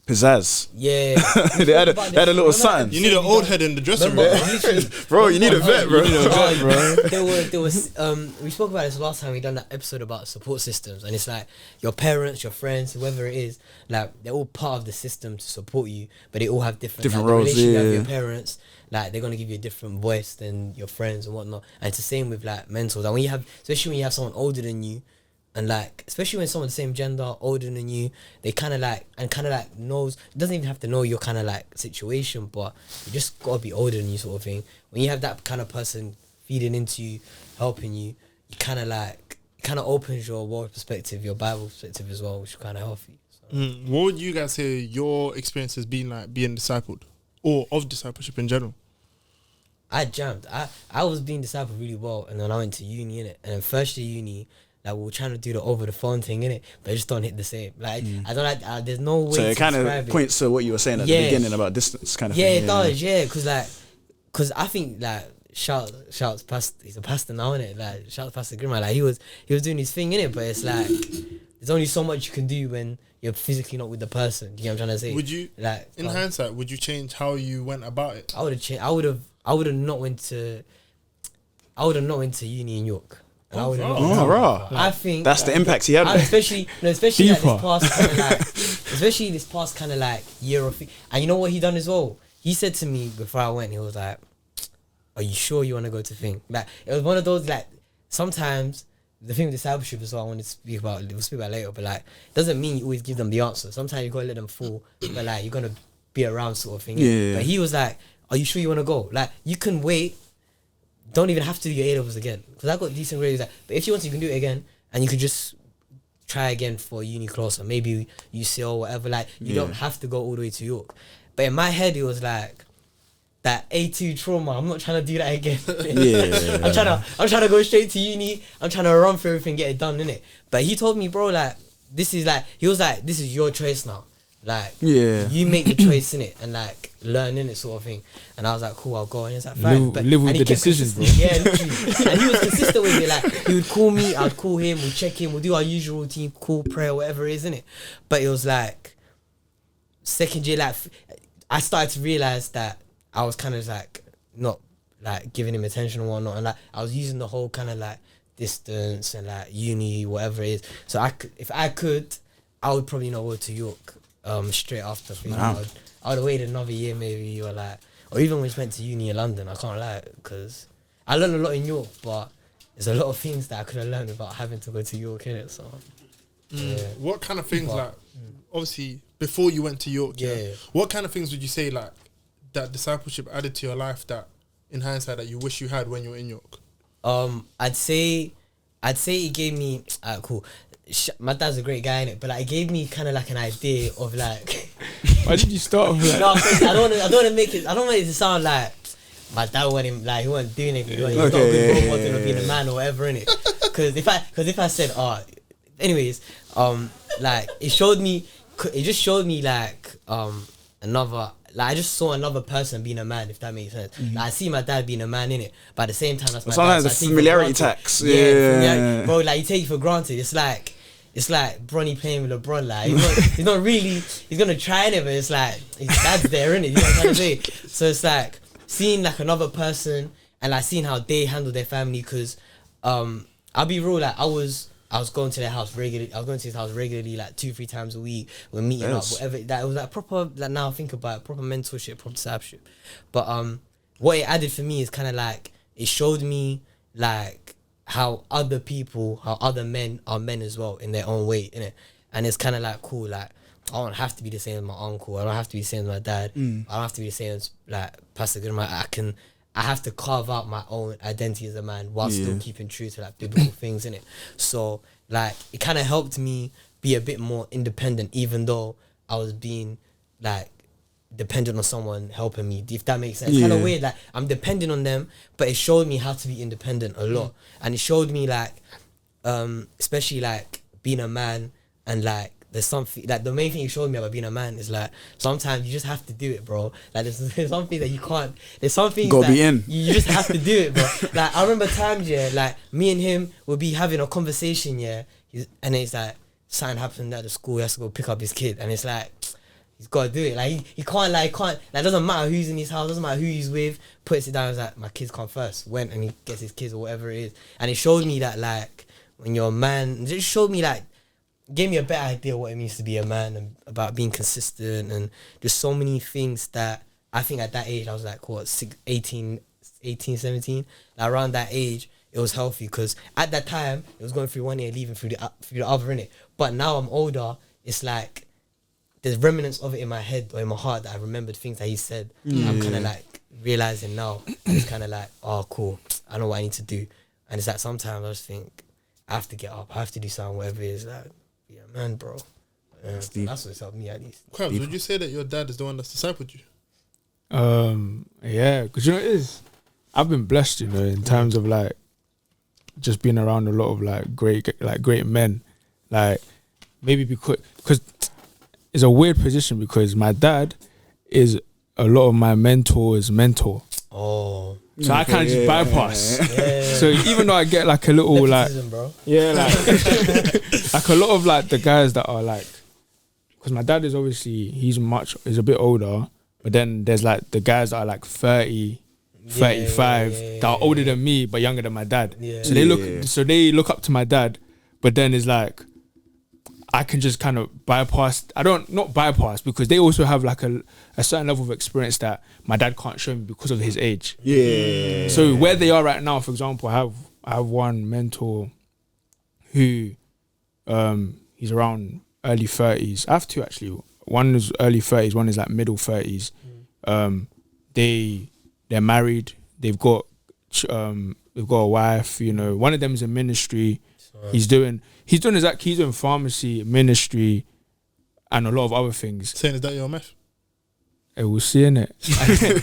D: pizzazz.
B: Yeah.
D: They had a little something.
A: You need an old head in the dressing room.
D: Bro, you need a vet, bro.
B: There was we spoke about this last time. We done that episode about support systems, and it's like your parents, your friends, whoever it is, like they're all part of the system to support you, but they all have different like,
D: roles.
B: The relationship
D: Yeah.
B: you have with your parents, like they're gonna give you a different voice than your friends and whatnot. And it's the same with like mentors. And when you have, especially when you have someone older than you, and like especially when someone's the same gender, older than you, they kind of like knows, doesn't even have to know your kind of like situation, but you just gotta be older than you sort of thing. When you have that kind of person feeding into you, helping you, you kind of opens your world perspective, your Bible perspective as well, which is kind of healthy. So.
A: What would you guys say your experience has been like being discipled, or of discipleship in general?
B: I jammed. I was being discipled really well, and then I went to uni innit, and then first year uni. Like we were trying to do the over the phone thing in it, but it just don't hit the same. Like I don't like. There's no way.
D: So
B: to
D: it kind
B: describe
D: of points to what you were saying at the beginning about distance, kind of.
B: Yeah,
D: thing.
B: it does. Yeah, because I think like shouts past. He's a pastor now, innit? Like shouts Pastor Grimmer. Like he was doing his thing in it, but it's like there's only so much you can do when you're physically not with the person. You know what I'm trying to say?
A: Would you,
B: like
A: in hindsight, would you change how you went about it?
B: I would have changed. I would have not went to uni in York. I think
D: that's the impact he had.
B: Especially like this past kind of like, especially this past kind of like year or thing. And you know what he done as well? He said to me before I went, he was like, "Are you sure you want to go to thing?" Like it was one of those like sometimes the thing with discipleship is what I wanted to speak about. We'll speak about later, but like doesn't mean you always give them the answer. Sometimes you gotta let them fall, but like you're gonna be around sort of thing.
D: Yeah.
B: But he was like, "Are you sure you want to go? Like you can wait." Don't even have to do your A-levels again, because I got decent grades. But if you want to, you can do it again, and you could just try again for uni closer, maybe UCL or whatever. Like you don't have to go all the way to York. But in my head, it was like that A2 trauma. I'm not trying to do that again. I'm trying to go straight to uni. I'm trying to run through everything, get it done, innit? But he told me, bro, like he was like, this is your choice now. Like, you make the choice in it and like learn in it sort of thing. And I was like, cool, I'll go. And he's like, fine.
C: Live with the decisions, bro.
B: Yeah, literally. And he was consistent with it. Like, he would call me, I'd call him, we'd check in, we'll do our usual routine, call, prayer, whatever it is, innit? But it was like, second year, like, I started to realize that I was kind of like, not like giving him attention or whatnot. And like, I was using the whole kind of like distance and like uni, whatever it is. So if I could, I would probably not go to York. Straight after, I would have waited another year maybe, or even when we went to uni in London. I can't lie, because I learned a lot in York, but there's a lot of things that I could have learned without having to go to York, innit? So,
A: what kind of things obviously before you went to York, what kind of things would you say like that discipleship added to your life that, in hindsight, that you wish you had when you were in York?
B: I'd say it gave me cool. My dad's a great guy, innit? But like, it gave me kind of like an idea of like.
C: Why did you start with that?
B: No, I don't want to make it. I don't want it to sound like my dad wasn't like he wasn't doing anything. He's not a good role model of being a man or whatever, innit? Because if I said, anyways, like it just showed me like another. Like I just saw another person being a man, if that makes sense. Like I see my dad being a man in it, but at the same time that's my
D: sometimes
B: dad.
D: the familiarity tax.
B: Bro, like you take it for granted. It's like Bronny playing with LeBron. Like he's not really. He's gonna try it, but it's like his dad's there, innit? You know what I'm trying to say? So it's like seeing like another person and like seeing how they handle their family. Because I'll be real, like I was going to their house regularly. I was going to his house regularly, like 2-3 times a week. We're meeting up, whatever. That it was like proper. Like now I think about it, proper mentorship, proper discipleship. But what it added for me is kind of like it showed me like how other men are men as well in their own way, innit? And it's kind of like cool. Like I don't have to be the same as my uncle. I don't have to be the same as my dad. I don't have to be the same as like Pastor Goodman. I have to carve out my own identity as a man while still keeping true to like biblical things, innit? So like it kind of helped me be a bit more independent, even though I was being like dependent on someone helping me, if that makes sense. Kind of weird, like I'm dependent on them, but it showed me how to be independent a lot. And it showed me like especially like being a man, and like there's something like the main thing it showed me about being a man is like sometimes you just have to do it, bro. Like there's something that you can't, there's something that
D: be in.
B: you just have to do it, bro. Like I remember times, like me and him would be having a conversation, and it's like something happened at the school, he has to go pick up his kid, and it's like He's got to do it. Like he can't like doesn't matter who's in his house, doesn't matter who he's with. Puts it down. He's like, my kids come first. Went and he gets his kids or whatever it is. And it showed me that like when you're a man, it just showed me like gave me a better idea what it means to be a man and about being consistent and just so many things that I think at that age I was like what 18, 17. Like around that age it was healthy because at that time it was going through one ear leaving through the other innit. But now I'm older. It's like there's remnants of it in my head or in my heart that I remembered things that he said. I'm kind of like realizing now. It's kind of like, oh, cool. I know what I need to do. And it's like sometimes I just think I have to get up. I have to do something, whatever it is. Like, yeah, man, bro. That's what's helped me at least.
A: Krabs, would you say that your dad is the one that's discipled you?
C: Yeah, because you know it is. I've been blessed, you know, in terms of like just being around a lot of like great men. Like maybe because it's a weird position because my dad is a lot of my mentor's mentor.
B: Oh.
C: So I can't just bypass. Yeah. So even though I get like a little
B: Favouritism,
C: like,
B: bro.
C: yeah, like, like a lot of like the guys that are like, because my dad is obviously, he's a bit older, but then there's like the guys that are like 30, 35 that are older than me, but younger than my dad. Yeah. So they look up to my dad, but then it's like, I can just kind of bypass. Not bypass because they also have like a certain level of experience that my dad can't show me because of his age.
D: Yeah.
C: So where they are right now, for example, I have one mentor who, he's around early 30s. I have two actually. One is early 30s. One is like middle 30s. They're married. They've got a wife. You know, one of them is in ministry. He's doing pharmacy, ministry, and a lot of other things.
A: Saying is that your meth?
C: We'll see innit.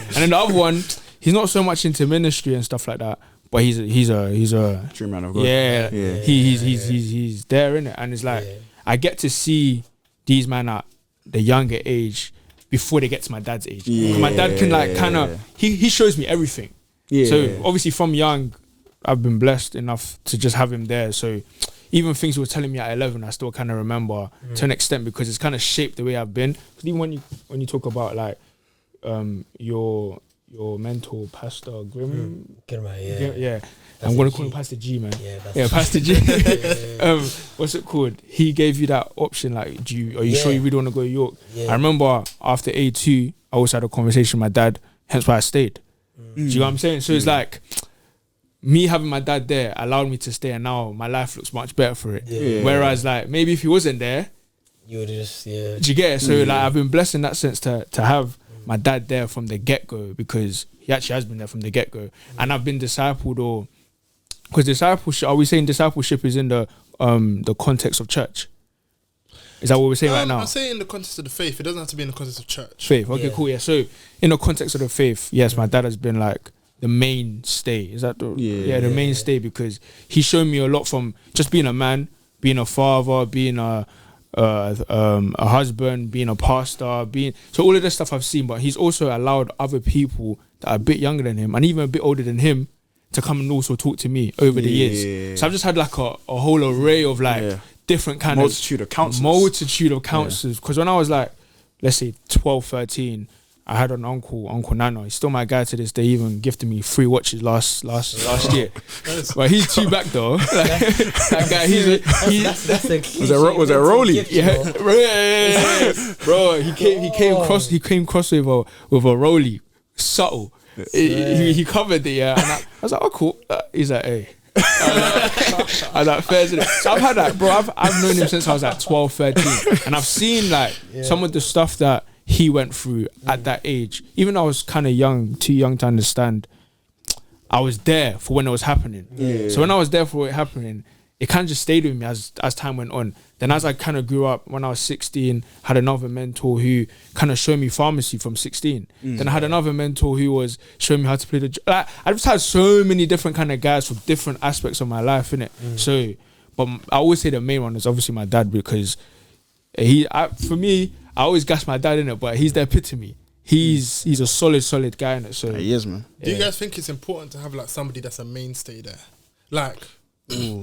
C: And then the other one, he's not so much into ministry and stuff like that, but he's a
D: true man of God.
C: Yeah. He's there innit, and it's like I get to see these men at the younger age before they get to my dad's age. Yeah. My dad can like kind of he shows me everything. Yeah. So obviously from young, I've been blessed enough to just have him there. So even things he was telling me at 11, I still kind of remember to an extent because it's kind of shaped the way I've been. Because even when you talk about like your mentor, Pastor Grim, yeah. I'm going to call him Pastor G, man. Yeah, Pastor G. What's it called? He gave you that option, like, are you sure you really want to go to York? Yeah. I remember after A2, I also had a conversation with my dad, hence why I stayed. Do you know what I'm saying? So it's like, me having my dad there allowed me to stay, and now my life looks much better for it. Yeah. Whereas, like, maybe if he wasn't there,
B: you would just, do
C: you get it? So, like, I've been blessed in that sense to have my dad there from the get-go, because he actually has been there from the get-go. And I've been discipled, because discipleship, are we saying discipleship is in the context of church? Is that what we're saying right now?
A: I'm saying in the context of the faith. It doesn't have to be in the context of church.
C: Faith, okay, cool, yeah. So, in the context of the faith, yes, my dad has been, like, the mainstay. Is that the mainstay? Because he's shown me a lot from just being a man, being a father, being a husband, being a pastor, so all of this stuff I've seen. But he's also allowed other people that are a bit younger than him and even a bit older than him to come and also talk to me over the years. So I've just had like a whole array of like different kind
D: multitude of counselors.
C: Because when I was like, let's say 12, 13, I had an uncle Nano. He's still my guy to this day. He even gifted me 3 watches last year. But he's too back though. Like, that guy,
D: was it a Rolly?
C: Yeah. Bro, he came cross with a Rolly, subtle. He covered it, and I was like, oh cool. He's like, hey. I was like, fair. So I've had that, bro. I've known him since I was like 12, 13, and I've seen like some of the stuff that he went through at that age. Even though I was kind of too young to understand, I was there for when it was happening. So when I was there for it happening, it kind of just stayed with me as time went on. Then as I kind of grew up, when I was 16, had another mentor who kind of showed me pharmacy from 16. Then I had another mentor who was showing me how to play like, I just had so many different kind of guys from different aspects of my life, innit? So, but I always say the main one is obviously my dad, because for me, I always gas my dad in it, but he's the epitome. He's a solid guy in it. So
D: he is, man.
A: Do you guys think it's important to have like somebody that's a mainstay there, like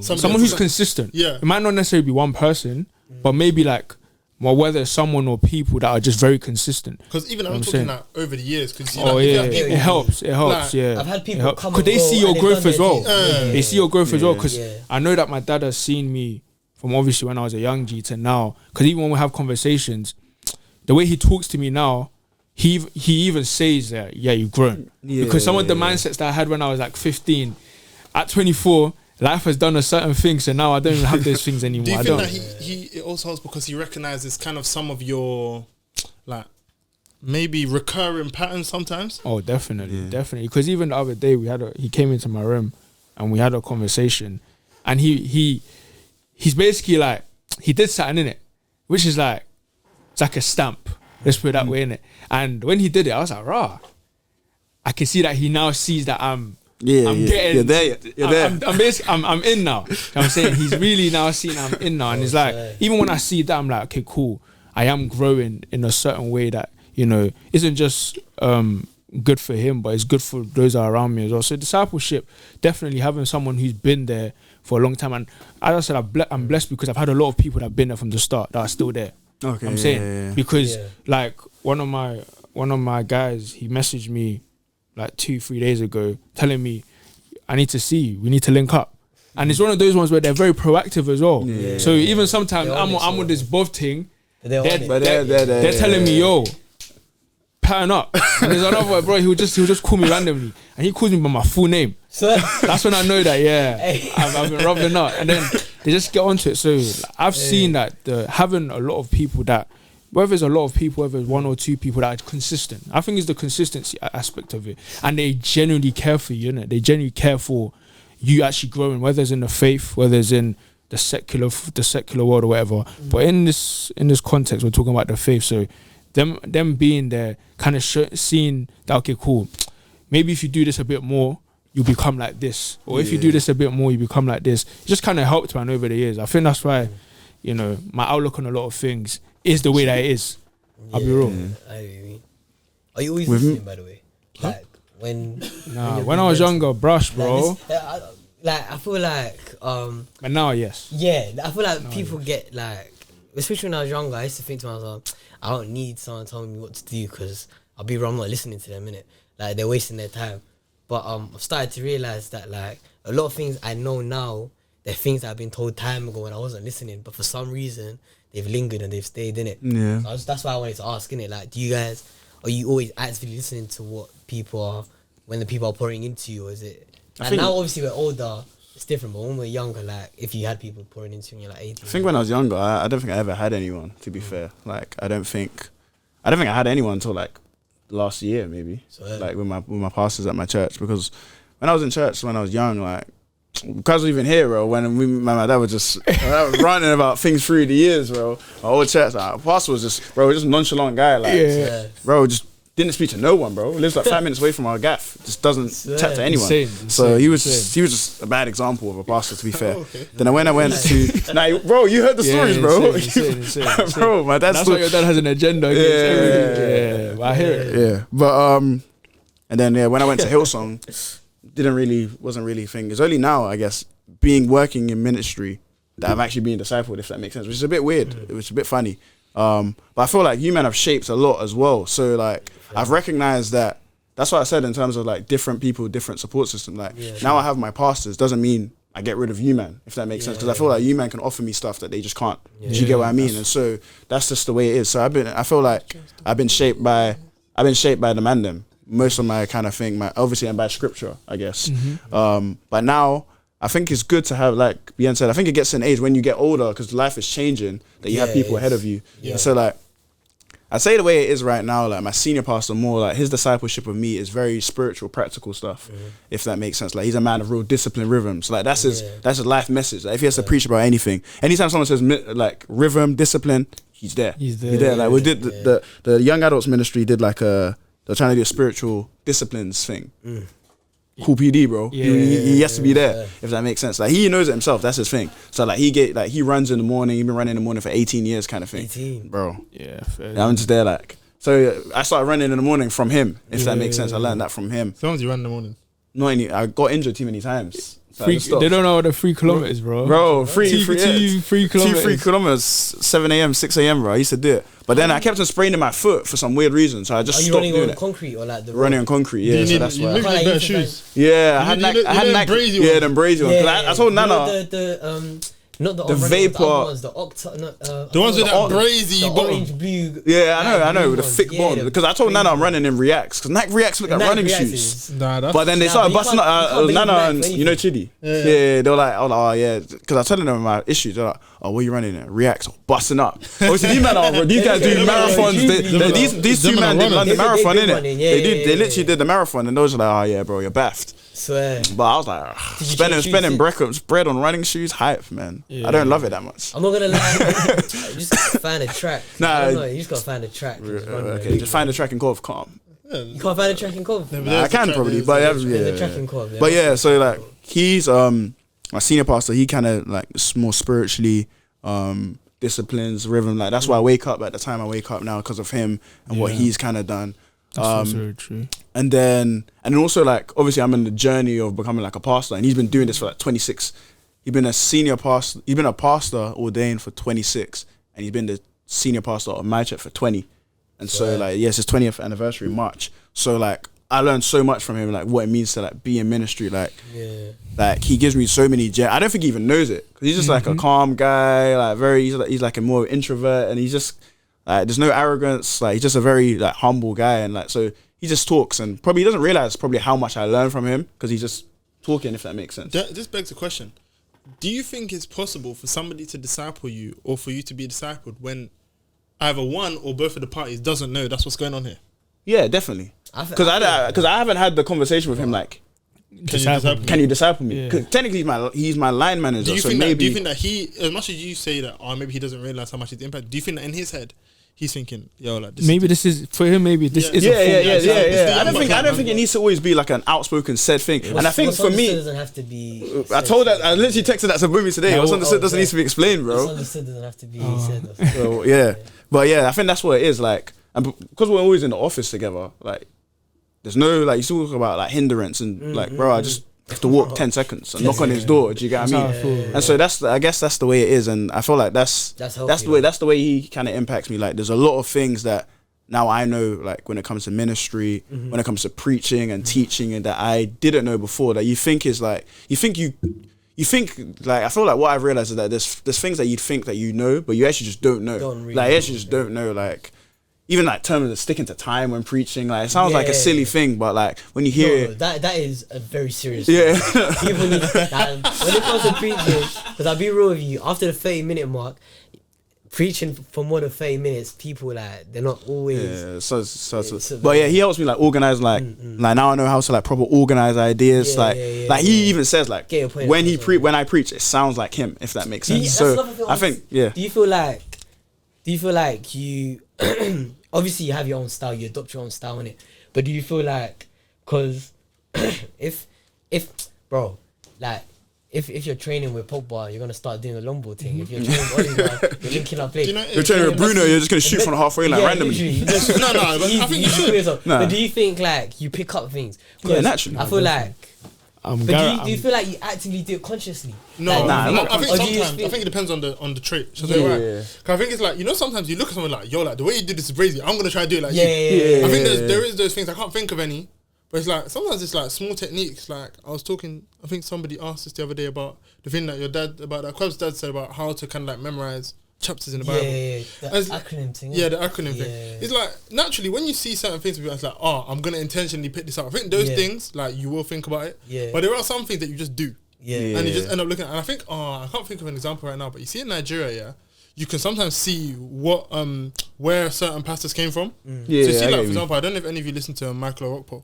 C: someone who's consistent?
A: Yeah,
C: it might not necessarily be one person, but maybe like or whether it's someone or people that are just very consistent.
A: Because even I'm
C: I'm
A: talking
C: saying.
A: like over the years. Cause you
C: Oh
A: like, if you
C: yeah,
A: have people-
C: it helps. It helps.
A: Like,
C: Yeah,
B: I've had people
C: It helps.
B: come
C: 'Cause
B: and
C: they
B: go
C: see your
B: and they've
C: growth
B: done
C: as
B: their
C: well.
B: thing.
C: They see your growth as well. Because
B: Yeah.
C: I know that my dad has seen me from obviously when I was a young G to now. Because even when we have conversations, the way he talks to me now, he even says that you've grown.
D: Yeah,
C: Because some of the
D: yeah.
C: mindsets that I had when I was like 15, at 24, life has done a certain thing. So now I don't even have those things anymore.
A: Do you
C: I
A: think
C: don't.
A: that he it also helps because he recognizes kind of some of your like maybe recurring patterns sometimes?
C: Oh, definitely. Because even the other day he came into my room and we had a conversation, and he's basically like he did something in it, which is like it's like a stamp. Let's put it that way in it. And when he did it, I was like, rah. I can see that he now sees that I'm getting.
D: You're there. You're there.
C: I'm basically I'm in now. You know what I'm saying he's really now seeing I'm in now, and it's like even when I see that I'm like, okay, cool. I am growing in a certain way that isn't just good for him, but it's good for those that are around me as well. So discipleship, definitely having someone who's been there for a long time, and as I said, I'm blessed because I've had a lot of people that have been there from the start that are still there.
D: Okay,
C: I'm saying
D: yeah.
C: because like one of my guys, he messaged me like 2-3 days ago telling me I need to see you, we need to link up, and it's one of those ones where they're very proactive as well. So even sometimes I'm on this both thing, they're telling me, yo, pattern up. And there's another one, bro, he'll just call me randomly, and he calls me by my full name.
B: So
C: That's when I know that I've been rubbing up, and then they just get onto it. So I've seen that having a lot of people that, whether it's a lot of people, whether it's one or two people that are consistent, I think it's the consistency aspect of it, and they genuinely care for you, innit? They genuinely care for you actually growing, whether it's in the faith, whether it's in the secular world or whatever. But in this context, we're talking about the faith. So them being there, kind of seeing that, okay, cool, maybe if you do this a bit more, you become like this, or if you do this a bit more, you become like this. It just kind of helped, man, over the years. I think that's why, my outlook on a lot of things is the way that it is. I'll be real.
B: Are you always listening, by the way? Like when
C: I was younger, brush, bro.
B: I feel like
C: But now, yes.
B: Yeah, I feel like people get like, especially when I was younger, I used to think to myself, I don't need someone telling me what to do because I'll be wrong, I'm not listening to them, innit? Like they're wasting their time. But I've started to realise that like a lot of things I know now, they're things that I've been told time ago when I wasn't listening, but for some reason they've lingered and they've stayed in it.
D: Yeah.
B: So that's why I wanted to ask, innit? Like, are you always actively listening to what people are, when the people are pouring into you, or is it? And now obviously we're older, it's different, but when we're younger, like if you had people pouring into you when you're like 18.
D: I think when I was younger, I don't think I ever had anyone, to be fair. Like I don't think I had anyone until like last year maybe.
B: So,
D: like with my pastors at my church, because when I was in church when I was young, like because even here, bro, when my dad was just running about things through the years, bro. My old church, like, pastor was just nonchalant guy, like bro, just didn't speak to no one, bro. Lives like 5 minutes away from our gaff. Just doesn't chat to anyone. So he was just a bad example of a pastor, to be fair. Then when I went to bro, you heard the stories, bro.
C: Insane.
D: Bro, my dad's
C: that's why your dad has an agenda against everything. Yeah, I hear it.
D: Yeah, but and then when I went to Hillsong, wasn't really a thing. It's only now, I guess, working in ministry that I'm actually being discipled, if that makes sense, which is a bit weird. It was a bit funny. But I feel like you men have shaped a lot as well. So like I've recognized that. That's what I said in terms of like different people, different support system. Like now I have my pastors, doesn't mean I get rid of you man, if that makes sense. Because I feel like you man can offer me stuff that they just can't. Do you get what I mean? And so that's just the way it is. So I feel like I've been shaped by the man them. Most of my kind of thing, obviously and by scripture, I guess. But now I think it's good to have, like Bien said, I think it gets to an age when you get older, because life is changing, that you have people ahead of you. And so like, I say the way it is right now, like my senior pastor more, like his discipleship of me is very spiritual, practical stuff, if that makes sense. Like he's a man of real discipline, rhythms. Like that's his life message. Like if he has to preach about anything, anytime someone says like rhythm, discipline, he's there. He's there. Like we did the young adults ministry did like they're trying to do a spiritual disciplines thing. Cool PD, bro. He has to be there, if that makes sense. Like he knows it himself. That's his thing. So like he runs in the morning. He's been running in the morning for 18 years, kind of thing. 18, bro. Yeah, fair. I'm just there, like. So I started running in the morning from him, if that makes sense. I learned that from him.
A: Sometimes you run in the morning.
D: I got injured too many times.
C: They don't know what the 3 kilometers, bro.
D: Bro,
C: 3 kilometers.
D: 7 a.m., 6 a.m, bro. I used to do it. But then I kept on spraining my foot for some weird reason. So I just
B: Are you
D: stopped
B: running
D: doing
B: on
D: it.
B: concrete or like the
D: Running on concrete, yeah. So that's why.
A: You need better shoes.
D: Yeah, I had
A: You
D: Nike.
A: them brazy
D: Yeah,
A: ones.
D: them brazy ones. 'Cause I told Nana.
B: Not the
D: Vapor-
B: ones, the Octa,
A: The ones with that
B: the
A: brazy bottom.
B: orange blue.
D: Yeah, I know,
B: blue
D: with the
B: ones.
D: thick
B: Yeah,
D: bottom.
B: the
D: Because I told Nana I'm running in Reacts. Because Nike Reacts look like
B: Nike
D: running
B: Reacts
D: shoes.
B: is-
A: Nah, that's
D: But then they
B: Nah,
D: started
B: but you
D: busting
B: can't- you
D: up
B: can't believe
D: Nana
B: Nike
D: and
B: for
D: you know Chidi. Yeah, they were like, oh yeah, because I was telling them my issues. They're like, oh, what are you running in? Reacts, busting up. Obviously, these men are these guys do marathons. These two men did London Marathon,
B: They've been
D: innit?
B: running,
D: They literally did the marathon, and those were like, oh yeah, bro, you're baffed.
B: Swear.
D: But I was like,
B: Did you change
D: spending
B: shoes
D: bread on running shoes, hype, man. I don't love it that much.
B: I'm not gonna lie. You just gotta find a track.
D: Nah,
B: I don't know, you just gotta find a track. and just run with
D: Okay,
B: it.
D: just find a track and go calm.
B: You can't find a track in Cove.
D: I can probably, but
B: There's
D: yeah.
B: a track in Cove.
D: But yeah, so like he's my senior pastor. He kind of like more spiritually disciplines rhythm. Like that's why I wake up at the time I wake up now because of him and what he's kind of done.
C: That's also very true.
D: And then also like obviously I'm in the journey of becoming like a pastor, and he's been doing this for like 26. He's been a senior pastor. He's been a pastor ordained for 26, and he's been the senior pastor of my church for 20. And so like yes, his 20th anniversary in March. So like I learned so much from him, like what it means to like be in ministry. Like like he gives me so many. I don't think he even knows it because he's just like a calm guy. Like he's like a more introvert, and he's just. There's no arrogance. Like he's just a very like humble guy, and like so he just talks, and probably doesn't realize probably how much I learned from him because he's just talking. If that makes sense.
A: This begs the question: do you think it's possible for somebody to disciple you, or for you to be discipled when either one or both of the parties doesn't know that's what's going on here?
D: Yeah, definitely. Because I haven't had the conversation with him like. Can you disciple me? Because technically he's my line manager.
A: Do you
D: so
A: think
D: maybe
A: that, do you think that he, as much as you say that, maybe he doesn't realize how much he's impact? Do you think that in his head he's thinking, yo, like
C: this is for him. Maybe this is
D: I don't think it needs to always be like an outspoken said thing. And I think for me,
B: doesn't have to be.
D: I told that I literally texted that to Boomy today. What's understood doesn't need to be explained, bro.
B: What's understood doesn't have to be said.
D: So, yeah, but yeah, I think that's what it is. Like, and because we're always in the office together, like, there's no like you still talk about like hindrance and like, bro, I just have to walk 10 seconds and knock on his door. Do you get what I mean? And so I guess that's the way it is, and I feel like that's the way he kind of impacts me. Like, there's a lot of things that now I know, like when it comes to ministry, when it comes to preaching and teaching, and that I didn't know before. That you think is like you think like I feel like what I've realized is that there's things that you'd think that you know, but you actually just don't know. Like you actually just don't know. Like even like terms of sticking to time when preaching, like it sounds like a silly thing, but like when you hear it,
B: that is a very serious
D: thing.
B: People need when it comes to preaching, because I'll be real with you, after the 30-minute mark, preaching for more than 30 minutes, people like they're not always.
D: But yeah, he helps me like organize like now I know how to like proper organize ideas. He even says like when I preach, it sounds like him, if that makes sense. So I think Do you feel like you obviously you have your own style, you adopt your own style in it, but do you feel like because if you're training with Pogba, you're gonna start doing the longboard thing. If you're training with Oliver, you're linking up play. You're training with Bruno, you're just gonna shoot from the halfway line randomly.
A: But I think you should.
B: But do you think like you pick up things?
D: Yeah, naturally.
B: I feel like. Do you feel like you actively do it consciously?
A: No,
B: like,
A: I think sometimes I think it depends on the trait. Cause I think it's like, sometimes you look at someone like, yo, like the way you did this is crazy. I'm gonna try to do it like you. I think there is those things. I can't think of any, but it's like sometimes it's like small techniques. Like I was talking, I think somebody asked us the other day about the thing that Queb's dad said about how to kind of like memorize chapters in the Bible.
B: The acronym thing.
A: Yeah, the acronym thing. It's like naturally when you see certain things, it's like, I'm gonna intentionally pick this up. I think those things, like you will think about it. Yeah. But there are some things that you just do. And you just end up looking at, and I think, I can't think of an example right now, but you see in Nigeria, you can sometimes see what where certain pastors came from. So you see, like for example, I don't know if any of you listen to Michael Rockpole.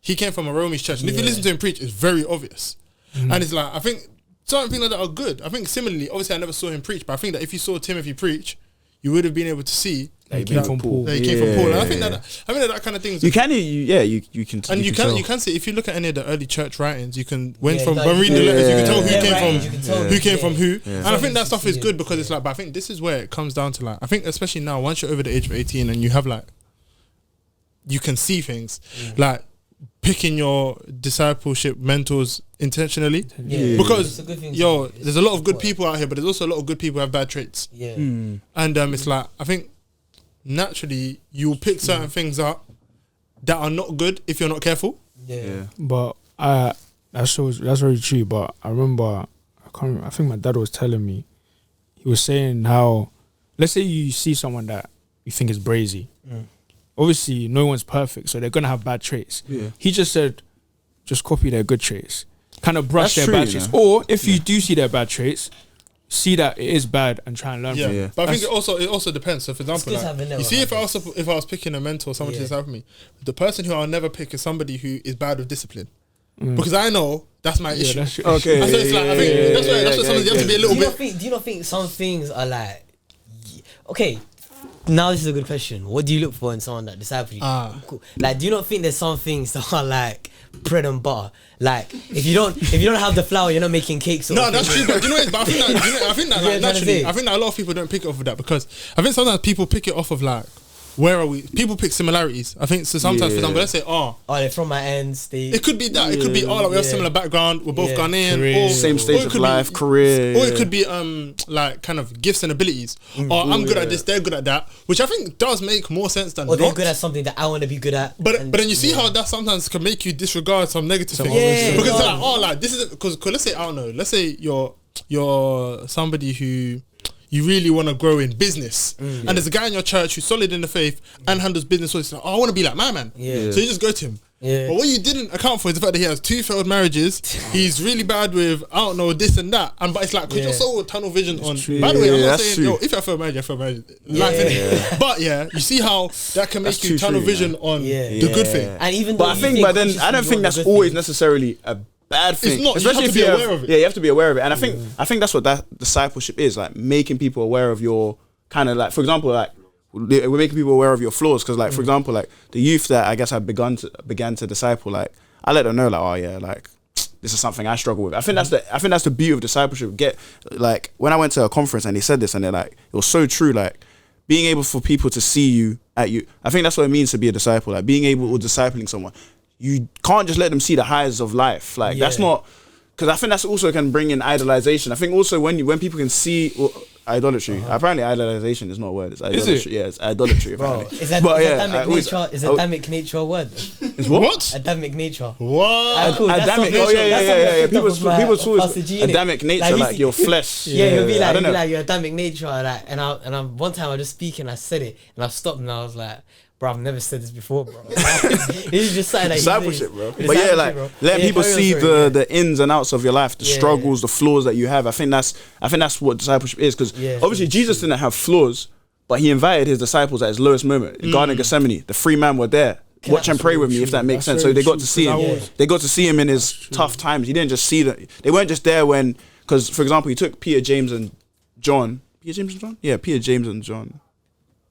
A: He came from a Romish church, and if you listen to him preach, it's very obvious. And it's like, I think certain things like that are good. I think similarly, obviously I never saw him preach, but I think that if you saw Timothy preach, you would have been able to see
C: that he came from Paul.
A: That he came from Paul. And I think that kind of thing.
D: You can.
A: And you can see if you look at any of the early church writings, you can when reading the letters, you can tell who came from who. And I think that stuff is good because it's like, but I think this is where it comes down to like, I think especially now once you're over the age of 18 and you have like, you can see things like picking your discipleship mentors intentionally.
B: Yeah.
A: Because
B: It's a good thing to
A: yo,
B: do.
A: there's a lot of good people out here, but there's also a lot of good people who have bad traits.
B: Yeah.
C: Mm.
A: And it's like, I think naturally you'll pick certain things up that are not good if you're not careful.
B: Yeah.
C: But that's very true. But I remember, I think my dad was telling me, he was saying how, let's say you see someone that you think is brazy. Obviously, no one's perfect, so they're gonna have bad traits.
D: Yeah.
C: He just said, just copy their good traits, kind of brush
D: That's
C: their
D: true,
C: bad
D: you
C: traits.
D: know.
C: Or if you do see their bad traits, see that it is bad and try and learn
A: Yeah.
C: from it.
D: Yeah.
A: But I think it also depends. So for example,
B: good to
A: like,
B: have a network
A: you see, if
B: like
A: I was picking a mentor, someone to
B: Yeah.
A: decide for me, the person who I'll never pick is somebody who is bad with discipline. Because I know that's my issue.
C: That's true.
D: Okay.
A: And so it's like, I think that's what sometimes you have to be a little bit.
B: Do you not think some things are like, okay, now this is a good question. What do you look for in someone that disciples you? Cool. Like, do you not think there's some things that are like bread and butter? Like, if you don't have the flour, you're not making cakes.
A: No, that's true. But do you know what? But I think that
B: Yeah,
A: like,
B: trying to
A: naturally,
B: say.
A: I think that a lot of people don't pick it off of that because I think sometimes people pick it off of like, where are we? People pick similarities. I think so. Sometimes, for
D: Yeah.
A: example, let's say,
B: Oh, they're from my ends.
A: it could be that. It could be, like, we have
B: Yeah.
A: similar background. We're both
B: Yeah.
A: Ghanaian.
C: Career.
A: Or,
D: Same
A: or
D: stage
A: it
D: of
A: could
D: life,
A: be,
D: career.
A: Or it could be like kind of gifts and abilities. Or I'm good at this, they're good at that, which I think does make more sense than
B: Or they're
A: not.
B: good at something that I want to be good at.
A: But
B: And-
A: then you see
B: yeah.
A: how that sometimes can make you disregard some negative things.
B: Yeah,
A: Because
B: yeah.
A: it's like, oh, like this is because let's say, I don't know, let's say you're somebody who you really want to grow in business, and there's a guy in your church who's solid in the faith and handles business. So it's like, oh, I want to be like my man.
B: Yeah.
A: So you just go to him.
B: Yeah.
A: But what you didn't account for is the fact that he has 2 failed marriages. He's really bad with, I don't know, this and that. And but it's like, because you're so tunnel vision on.
C: true.
A: By the way, I'm
D: Yeah,
A: not
D: that's
A: saying,
D: true.
A: yo, if you have failed marriage, you have failed marriage. Life, innit? But yeah, you see how that can make
D: That's
A: you
D: too
A: tunnel
D: true,
A: vision on
B: Yeah.
A: the good thing.
B: And even
D: But
B: though
D: I
B: you
D: think, but then
B: consciously
D: I don't
B: you
D: think
B: want
D: that's
B: the good
D: always
B: thing.
D: necessarily a bad thing.
A: not. You have to be
D: if
A: aware of it.
D: Yeah, you have to be aware of it. And I think that's what that discipleship is, like making people aware of your kind of like, for example, like we're making people aware of your flaws. Because like, for example, like the youth that I guess I began to disciple, like I let them know like, oh yeah, like this is something I struggle with. I think that's the beauty of discipleship. Get like when I went to a conference and they said this and they're like, it was so true. Like being able for people to see you at you. I think that's what it means to be a disciple. Like being able or discipling someone. You can't just let them see the highs of life. Like that's not, because I think that's also can bring in idolization. I think also when people can see idolatry. Apparently, idolization is not a word. It's idolatry.
C: Is it?
D: Yeah, it's idolatry.
B: Bro,
D: Apparently.
B: is that
D: But
B: is
D: yeah,
B: Adamic nature? Is Adamic nature a word?
D: It's what?
B: Adamic nature.
A: What?
B: Cool. That's
D: Adamic.
B: something-
D: Oh yeah.
B: that's something I picked
D: People
B: up of my-
D: people
B: of
D: saw
B: Pastor
D: it
B: G, innit?
D: Adamic nature, like your flesh.
B: Yeah, he'll be
D: I
B: like,
D: don't know.
B: your Adamic nature, like, and I one time I was just speaking, I said it, and I stopped, and I was like, bro, I've never said this before, bro. He's just saying that
D: Discipleship, bro. But yeah, like letting people
B: carry on,
D: see
B: sorry,
D: the ins and outs of your life, the
B: Yeah.
D: struggles, the flaws that you have. I think that's what discipleship is. Because
B: Yeah,
D: obviously Jesus didn't have flaws, but he invited his disciples at his lowest moment. In Garden of Gethsemane, the 3 men were there. Watch and pray with me, if that makes sense. So they got to see him. They got to see him in his tough times. He didn't just see that. They weren't just there when, because for example, he took Peter, James, and John. Peter, James, and John. Yeah, Peter, James, and John.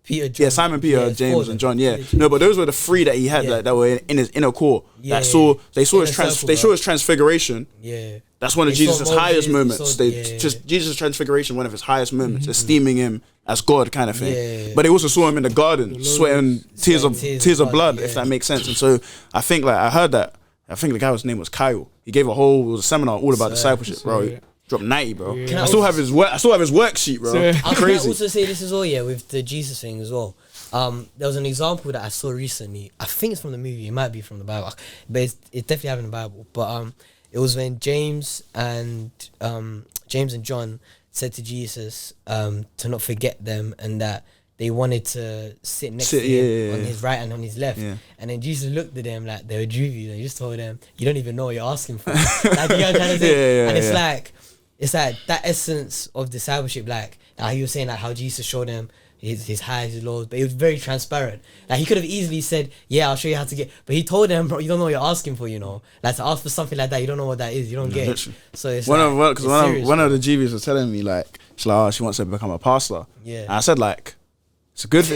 B: Peter, John.
D: Yeah, Simon, Peter,
B: it's
D: James,
B: four
D: and
B: then.
D: John. Yeah,
B: Peter,
D: no, but those were the 3 that he had
B: Yeah.
D: that were in his inner core.
B: Yeah,
D: That
B: yeah.
D: they saw
B: Inner
D: his
B: circle,
D: they saw
B: bro.
D: his transfiguration.
B: Yeah.
D: That's one of
B: They saw
D: Jesus'
B: Moses,
D: highest
B: they
D: moments.
B: saw-
D: They
B: yeah.
D: just Jesus' transfiguration, one of his highest moments, esteeming him as God, kind of thing.
B: Yeah.
D: But they also saw him in the garden, sweating tears of blood, if that makes sense. And so I think, like, I heard that. I think the guy's name was Kyle. He gave a seminar all about discipleship, bro. He dropped 90, bro.
B: Yeah.
D: I still have his worksheet, bro.
C: Yeah.
B: Can I
D: Crazy.
B: also say this as well, yeah, with the Jesus thing as well. There was an example that I saw recently. I think it's from the movie. It might be from the Bible, but it's definitely happened in the Bible. But it was when James and John said to Jesus to not forget them, and that they wanted to sit next to him on his right and on his left.
D: Yeah.
B: And then Jesus looked at them like they were juvie. They just told them, "You don't even know what you're asking for." Like, you know what I'm trying to say?
D: Yeah,
B: and it's
D: yeah.
B: like that essence of discipleship, like he was saying, like how Jesus showed them his highs, his lows, but it was very transparent. Like he could have easily said, "Yeah, I'll show you how to get," but he told them, "Bro, you don't know what you're asking for. You know, like to ask for something like that, you don't know what that is. You don't get it."
D: literally.
B: So it's
D: One
B: like,
D: of the GVs was telling me, like, she's like, oh, she wants to become a pastor.
B: Yeah.
D: And I said, like, it's a good
A: I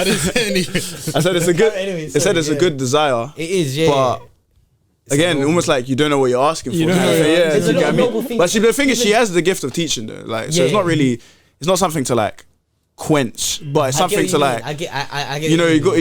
A: didn't say anything.
D: I said it's a good.
B: Anyway,
D: it said
B: sorry,
D: it's a
B: yeah.
D: good desire.
B: It is, yeah.
D: But again, almost like you don't know what you're asking for.
C: You don't
D: kind of
C: know.
D: thing. Yeah,
B: There's
D: do
B: a
D: you
B: lot
D: get
B: of
D: what I
B: noble
D: mean?
B: things.
D: But the thing is, she has the gift of teaching, though. Like, so it's
B: Yeah.
D: not really. It's not something to like quench, but it's
B: I get
D: something
B: what
D: to
B: mean.
D: like.
B: I get
D: You know,
B: what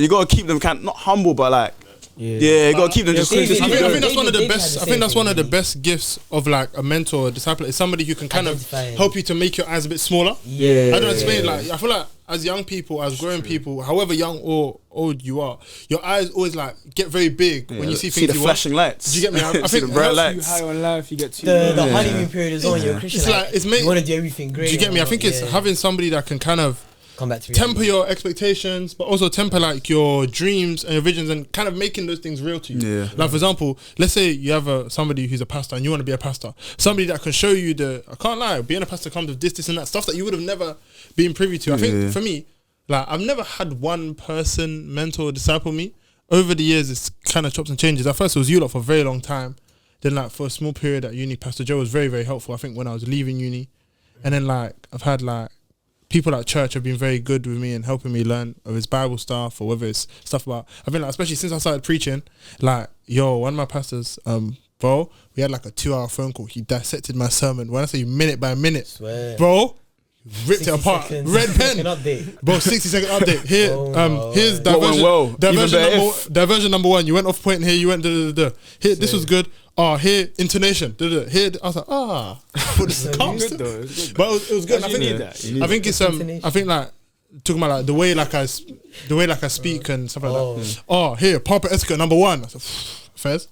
D: you got to keep them kind of not humble, but like Yeah, you gotta keep them just
B: David-
D: consistent.
A: I think that's
B: David-
A: one of the
B: David had
A: best.
B: the
A: I
B: same
A: think that's one of the
B: thing.
A: best gifts of like a mentor, or a disciple. Is somebody who can kind of
B: Identifying.
A: help you to make your eyes a bit smaller.
B: Yeah.
A: I don't explain. Like I feel like as young people, as growing people, however young or old you are, your eyes always like get very big when you see things.
D: the flashing lights.
A: Do you get me? I
D: See
A: think
D: the bright
C: Once you
D: lights.
C: high on life, you get too.
B: The honeymoon period is on. You're a Christian.
A: It's like it's
B: you want to do everything great.
A: Do you get me? I
B: and
A: think
B: whatnot,
A: it's having somebody that can kind of
B: come back to
A: temper
B: reality.
A: your expectations, but also temper like your dreams and your visions, and kind of making those things real to you.
D: Yeah.
A: Like for example, let's say you have somebody who's a pastor and you want to be a pastor. Somebody that can show you I can't lie, being a pastor comes with this and that stuff that you would have never been privy to. I think for me, like I've never had one person mentor or disciple me. Over the years, it's kind of chops and changes. At first, it was you lot for a very long time. Then like for a small period at uni, Pastor Joe was very, very helpful. I think when I was leaving uni, and then like I've had like people at church have been very good with me and helping me learn of his Bible stuff, or whether it's stuff about, I think like, especially since I started preaching, like, one of my pastors, bro, we had like a 2-hour phone call. He dissected my sermon. When I say minute by minute,
B: Swear.
A: bro, ripped it
B: 60
A: apart.
B: seconds.
A: Red pen.
B: An update.
A: Bro, 60-second update. Here,
B: Oh,
A: here's
D: What went well?
A: diversion number 1. You went off point here, you went Here, this was good. Here, intonation. Here, I was like, well, this is calm.
C: Good though. It's good.
A: But it was good. I
C: You need
A: think
C: that.
A: I think it's
B: Intonation.
A: I think like talking about like the way I speak and stuff like that.
B: Oh.
A: Here, Papa Esca number 1. I said, Fairs.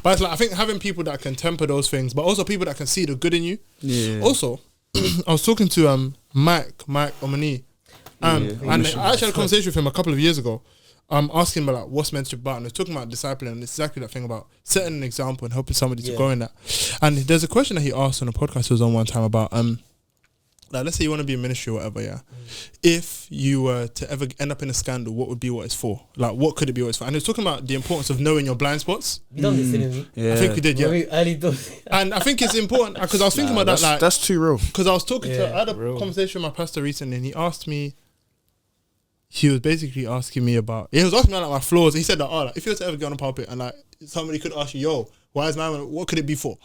A: But it's like I think having people that can temper those things, but also people that can see the good in you.
D: Yeah.
A: Also, I was talking to Mike Omani, and I actually had a conversation with him a couple of years ago. Asking him like what's mentorship about, and I was talking about discipling, and it's exactly that thing about setting an example and helping somebody to go in that. And there's a question that he asked on a podcast he was on one time about like let's say you want to be in ministry or whatever, if you were to ever end up in a scandal, what would be what it's for? Like what could it be what it's for? And he was talking about the importance of knowing your blind spots.
B: You done this, didn't we?
D: Yeah.
A: I think we did, yeah.
B: Very early doors.
A: And I think it's important because I was thinking about that, like
D: That's too real.
A: because I was talking I had a
C: real.
A: conversation with my pastor recently, and he asked me. He was basically asking me about. He was asking me like my flaws. He said that, like, if you were to ever get on a pulpit and like somebody could ask you, "Yo, why is man? What could it be for?"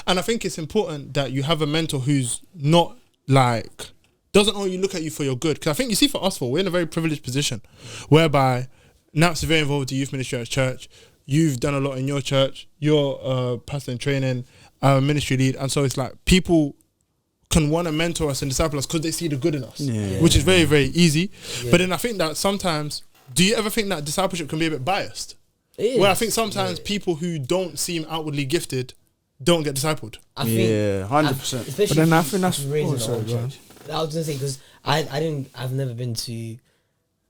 A: And I think it's important that you have a mentor who's not like doesn't only look at you for your good. Because I think you see, for us, we're in a very privileged position, whereby Naps are very involved with the youth ministry at church. You've done a lot in your church. You're a pastor in training, ministry lead, and so it's like people can want to mentor us and disciple us because they see the good in us, which is very, very easy. But then I think that sometimes, do you ever think that discipleship can be a bit biased? Where I think sometimes people who don't seem outwardly gifted don't get discipled.
B: I think,
D: Yeah, 100%.
B: Especially
C: But then I
B: if
C: think that's-
B: you raised in
C: oh,
B: the
C: sorry,
B: old
C: go on.
B: church. I was gonna say because I've never been to.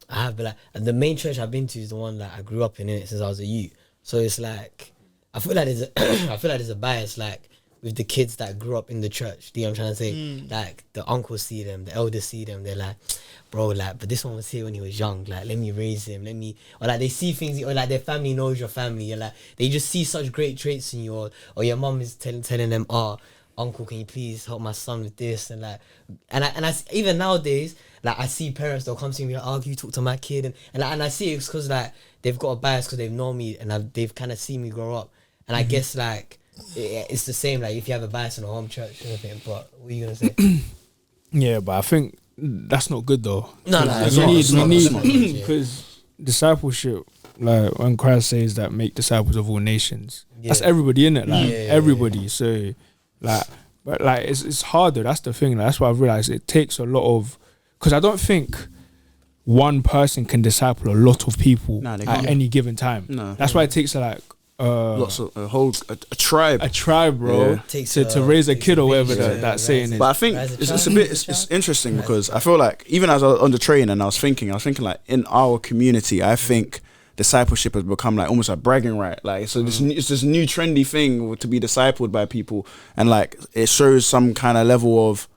B: I have, but like the main church I've been to is the one that I grew up in it since I was a youth. So it's like I feel like there's a bias like with the kids that grew up in the church. Do you know what I'm trying to say? Like the uncles see them, the elders see them. They're like, bro, like, but this one was here when he was young. Like, let me raise him. Or like they see things, or like their family knows your family. You're like, they just see such great traits in you, or your mom is telling them, uncle, can you please help my son with this? And like, and I even nowadays, like I see parents, they'll come to me, like, oh, can you talk to my kid? And I see it's because like they've got a bias because they've known me and they've kind of seen me grow up. And I guess like it's the same, like if you have a bias in a home church and everything. But what are you gonna say?
C: Yeah, but I think that's not good though.
B: No,
C: Because
B: it's not. It's not,
C: because discipleship, like when Christ says that make disciples of all nations, that's
B: Yeah.
C: everybody in it, like
B: Yeah.
C: everybody. So, like, but like it's hard though. That's the thing. Like, that's what I've realized. It takes a lot of, because I don't think one person can disciple a lot of people
D: Nah, they
C: at
D: can't.
C: any given time.
D: No.
C: That's why it takes like
D: Lots of a tribe.
C: a tribe, bro,
D: Yeah.
B: Takes
C: to raise a
B: takes
C: kid or whatever
B: village,
C: that
B: yeah,
C: saying is.
D: But I think
B: Rise a
D: it's
B: child.
D: a bit
B: Rise a
D: it's
B: child.
D: interesting because I feel like even as I was on the train and I was thinking like in our community, I think discipleship has become like almost a bragging right. Like so it's this new trendy thing to be discipled by people, and like it shows some kind of level of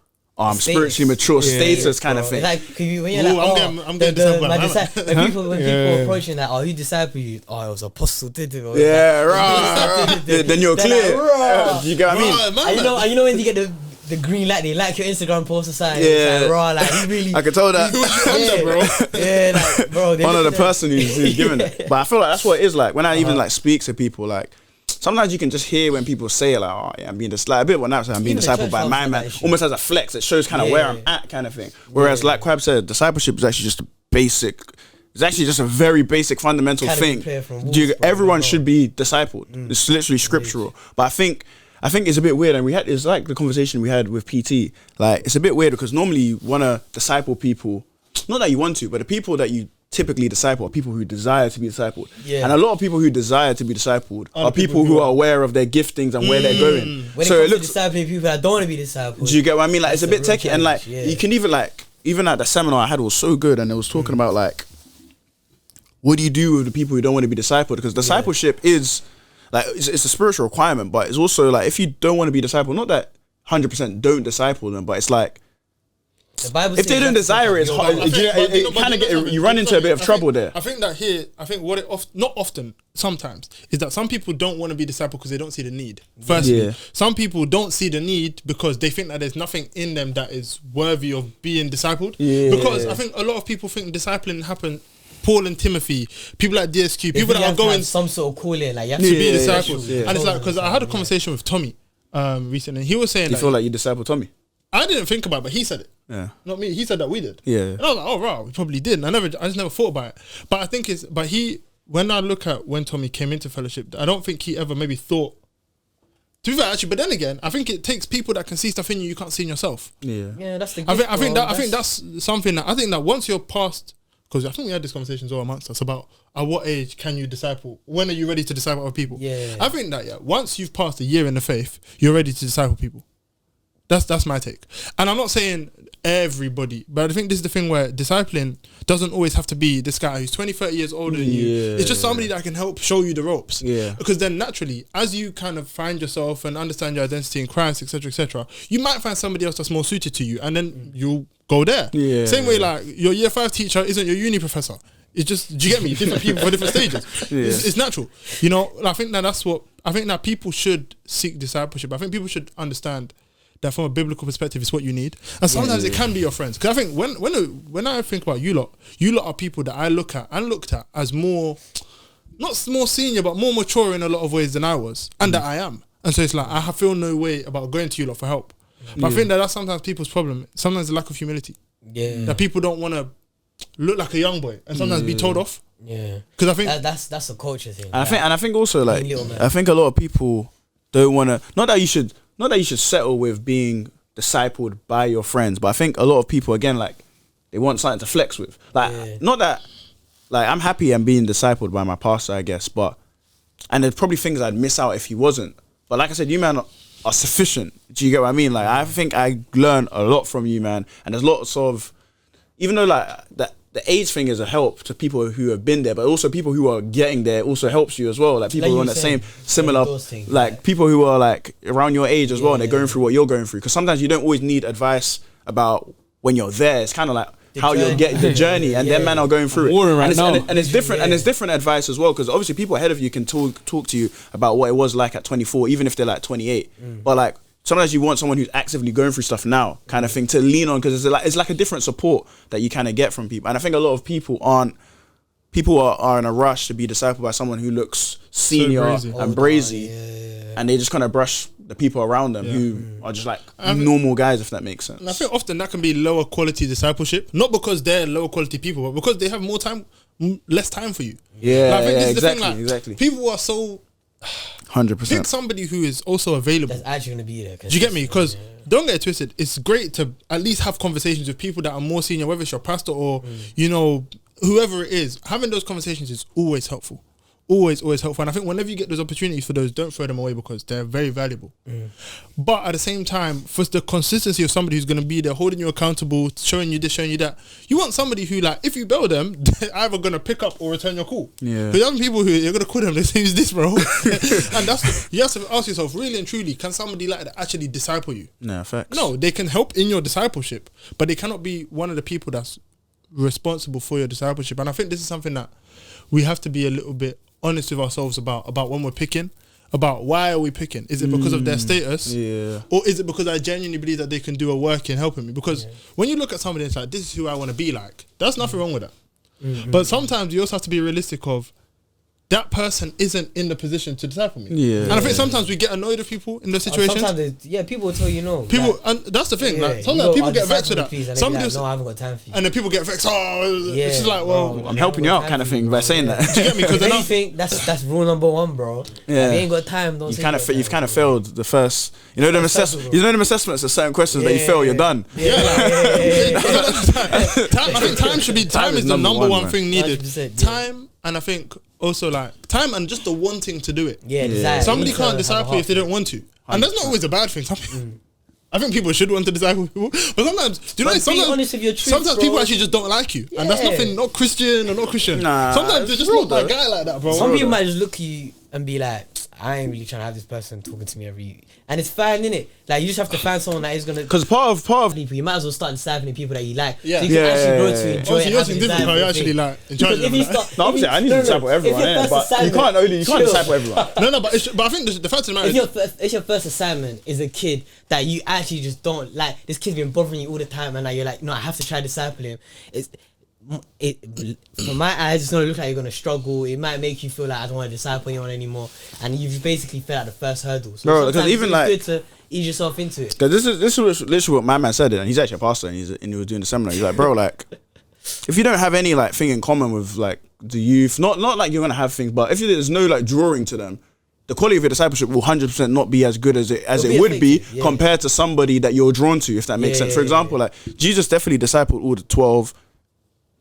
D: spiritually mature status kind of
B: It's
D: thing.
B: like when you're
A: Ooh,
B: like,
A: I'm getting discipled by
B: when people approaching that, who disciple you? Oh, it was apostle, did it? Or
D: Yeah,
B: like,
D: right. Then you're
B: They're
D: clear.
B: like, "Rah."
D: Do you get what I mean?
A: Right,
B: And you know when you get the green light, they like your Instagram post or something.
D: Yeah.
B: It's like, raw, like he really.
D: I can tell that.
B: yeah, bro. Yeah, like, bro. they
D: One of the
B: look at
D: person who's giving it. But I feel like that's what it is like when I even like speak to people. Like sometimes you can just hear when people say it, like, "Oh yeah, I'm being like a bit what Nat said, I'm being
B: Even the
D: discipled
B: church
D: by
B: fathers
D: my
B: have
D: man,"
B: that issue.
D: almost as a flex. It shows kind of
B: Yeah.
D: where I'm at, kind of thing. Whereas, like Quab said, discipleship is actually just a basic It's actually just a very basic fundamental
B: Academy
D: thing.
B: player from Wolves, bro,
D: Everyone
B: as well.
D: should be discipled. It's literally scriptural. But I think it's a bit weird, and it's like the conversation we had with PT. Like, it's a bit weird because normally you want to disciple people, not that you want to, but the people that you typically disciple are people who desire to be discipled.
B: Yeah.
D: And a lot of people who desire to be discipled are people who are aware of their giftings and where they're going.
B: When
D: So
B: it
D: it
B: comes
D: looks.
B: to discipling people that don't want to be discipled,
D: Do you get what I mean? Like, it's a bit
B: That's a
D: techie,
B: real
D: and like
B: challenge, yeah.
D: you can even at the seminar I had was so good, and it was talking about like, what do you do with the people who don't want to be discipled? Because discipleship is like it's a spiritual requirement, but it's also like if you don't want to be discipled, not that 100% don't disciple them, but it's like
B: the Bible
D: if
B: says
D: they
B: you
D: don't
B: have to
D: desire it, it's
B: pick up
D: hard.
B: your-
D: It kind of get you run into a bit of trouble there.
A: I think that here, I think what it not often, sometimes, is that some people don't want to be discipled because they don't see the need. Firstly,
D: Yeah.
A: some people don't see the need because they think that there's nothing in them that is worthy of being discipled.
D: Yeah.
A: Because I think a lot of people think discipling happen. Paul and Timothy, people like DSQ,
B: They
A: people
B: think
A: that
B: you
A: are
B: have to
A: going
B: have some sort of calling, like you have
A: to
B: to
A: be
D: Yeah,
A: discipled.
D: yeah.
A: And it's like, because I had a conversation with Tommy recently, and he was saying
D: You
A: that
D: feel like you disciple Tommy?
A: I didn't think about it, but he said it.
D: Yeah.
A: Not me. He said that we did.
D: Yeah.
A: And I was like, oh wow, we probably did. And I just never thought about it. But I think when I look at when Tommy came into fellowship, I don't think he ever maybe thought. To be fair, actually, but then again, I think it takes people that can see stuff in you can't see in yourself.
D: Yeah.
B: Yeah, that's the.
A: I
B: gift,
A: think
B: bro.
A: that's something that I think that once you're past, because I think we had this conversations all amongst us about at what age can you disciple? When are you ready to disciple other people?
B: Yeah.
A: I think that once you've passed a year in the faith, you're ready to disciple people. That's my take. And I'm not saying everybody, but I think this is the thing where discipling doesn't always have to be this guy who's 20, 30 years older than you.
D: Yeah.
A: It's just somebody that can help show you the ropes.
D: Yeah.
A: Because then naturally, as you kind of find yourself and understand your identity in Christ, etc., you might find somebody else that's more suited to you, and then you'll go there.
D: Yeah.
A: Same way, like your year 5 teacher isn't your uni professor. It's just, do you get me? Different people for different stages.
D: Yeah.
A: It's natural. You know, I think that people should seek discipleship. I think people should understand that from a biblical perspective, it's what you need. And sometimes it can be your friends. Because I think when I think about you lot are people that I looked at as more, not more senior, but more mature in a lot of ways than I was. And that I am. And so it's like, I feel no way about going to you lot for help. But I think that's sometimes people's problem. Sometimes the lack of humility.
B: Yeah.
A: That people don't want to look like a young boy and sometimes be told off.
B: Yeah.
A: Because I think
B: That's a culture thing.
D: And I think also like
B: Little man.
D: I think a lot of people don't want to. Not that you should settle with being discipled by your friends, but I think a lot of people again like they want something to flex with. Like not that like I'm happy I'm being discipled by my pastor, I guess, and there's probably things I'd miss out if he wasn't. But like I said, you man are sufficient. Do you get what I mean? Like I think I learn a lot from you, man. And there's lots of, even though like that. The age thing is a help to people who have been there, but also people who are getting there also helps you as well. Like people
B: Like
D: who
B: you
D: are on the
B: were saying,
D: same similar,
B: those things,
D: like people who are like around your age as well, and they're going through what you're going through. Because sometimes you don't always need advice about when you're there. It's kind of like how you're getting the journey, and them man are going through it.
C: Warring right now.
D: And it's different, and it's different advice as well. Because obviously people ahead of you can talk to you about what it was like at 24, even if they're like 28. But like sometimes you want someone who's actively going through stuff now, kind of thing, to lean on, because it's like a different support that you kind of get from people. And I think a lot of people are in a rush to be discipled by someone who looks senior
A: brazy.
D: and brazy, and they just kind of brush the people around them who are just like normal guys, if that makes sense.
A: And I think often that can be lower quality discipleship, not because they're lower quality people, but because they have less time for you.
D: Yeah,
A: Like, I think this is the thing,
D: exactly,
A: like,
D: exactly.
A: People are so
D: 100%.
A: pick somebody who is also available.
B: That's actually gonna be there.
A: Do you get me? Because don't get it twisted. It's great to at least have conversations with people that are more senior, whether it's your pastor or whoever it is. Having those conversations is always helpful. Always helpful. And I think whenever you get those opportunities for those, don't throw them away because they're very valuable. But at the same time, for the consistency of somebody who's going to be there, holding you accountable, showing you this, showing you that, you want somebody who, like, if you bail them, they're either going to pick up or return your call.
D: Yeah.
A: But young people who you're going to call them, they say, who's this, bro? And you have to ask yourself, really and truly, can somebody like that actually disciple you?
D: No, facts.
A: No, they can help in your discipleship, but they cannot be one of the people that's responsible for your discipleship. And I think this is something that we have to be a little bit honest with ourselves about when we're picking, about why are we picking? Is it because of their status?
D: Yeah.
A: Or is it because I genuinely believe that they can do a work in helping me? Because when you look at somebody and it's like, this is who I want to be like, there's nothing wrong with that. But sometimes you also have to be realistic of, that person isn't in the position to disciple me.
D: Yeah.
A: And I think sometimes we get annoyed with people in those situations.
B: Sometimes, people will tell you no.
A: People,
B: like,
A: and that's the thing.
B: yeah,
A: Like sometimes people get vexed with that.
B: Please, and
A: Somebody
B: like, no, I haven't got time for you.
A: and then people get vexed. Oh, it's just like, well,
D: I'm helping you out kind of thing by saying that.
A: do you get me? Because
B: If anything, that's rule number one, bro.
D: Yeah.
B: If you ain't got time, don't say
D: You've kind of failed the first. You know them assessments of certain questions that you fail, you're done.
A: Yeah. I think time should be time is the number one thing needed.
B: 100%,
A: Time, and I think also like time and just the wanting to do it.
B: Yeah, exactly.
A: Somebody can't disciple you if they don't want to, and that's not always a bad thing. I think people should want to disciple people, but sometimes, do you know?
B: But be
A: Sometimes,
B: honest with your truth,
A: sometimes
B: bro.
A: people actually just don't like you, and that's
B: Yeah.
A: nothing. Not Christian or not Christian.
D: Nah,
A: sometimes they're
D: it's
A: just
D: true,
A: not that
D: though.
A: guy like that, bro.
B: Some people might just look at you and be like, I ain't really trying to have this person talking to me every. And it's fine, innit? Like, you just have to find someone that is gonna.
D: Because part of
B: people, you might as well start discipling people that you like.
A: Yeah.
B: So you can
D: Yeah,
B: actually grow
D: yeah,
B: to
D: yeah.
B: enjoy
A: Obviously,
B: it.
A: yours
B: having
A: is different.
B: disciple
A: You actually
B: thing.
A: like enjoy
B: Because if you
A: it.
B: start,
D: no, obviously I need to disciple everyone,
B: if
D: but
B: your
D: you can't
B: chill.
D: disciple everyone.
A: No, but I think the fact of the matter
B: If your first assignment is a kid that you actually just don't like, this kid's been bothering you all the time, and now you're like, no, I have to try to disciple him. From my eyes, it's gonna look like you're gonna struggle. It might make you feel like I don't want to disciple anyone anymore, and you've basically failed at the first hurdle. So
D: Bro, because
B: sometimes
D: even
B: it's
D: like-
B: good to ease yourself into it.
D: Because this is literally what my man said, and he's actually a pastor, and he was doing the seminar. He's like, bro, like, if you don't have any like thing in common with like the youth, not like you're gonna have things, but if there's no like drawing to them, the quality of your discipleship will 100% not be as good as it would be
B: affected, yeah.
D: compared to somebody that you're drawn to, if that makes
B: Yeah,
D: sense. For example, like Jesus definitely discipled all the 12.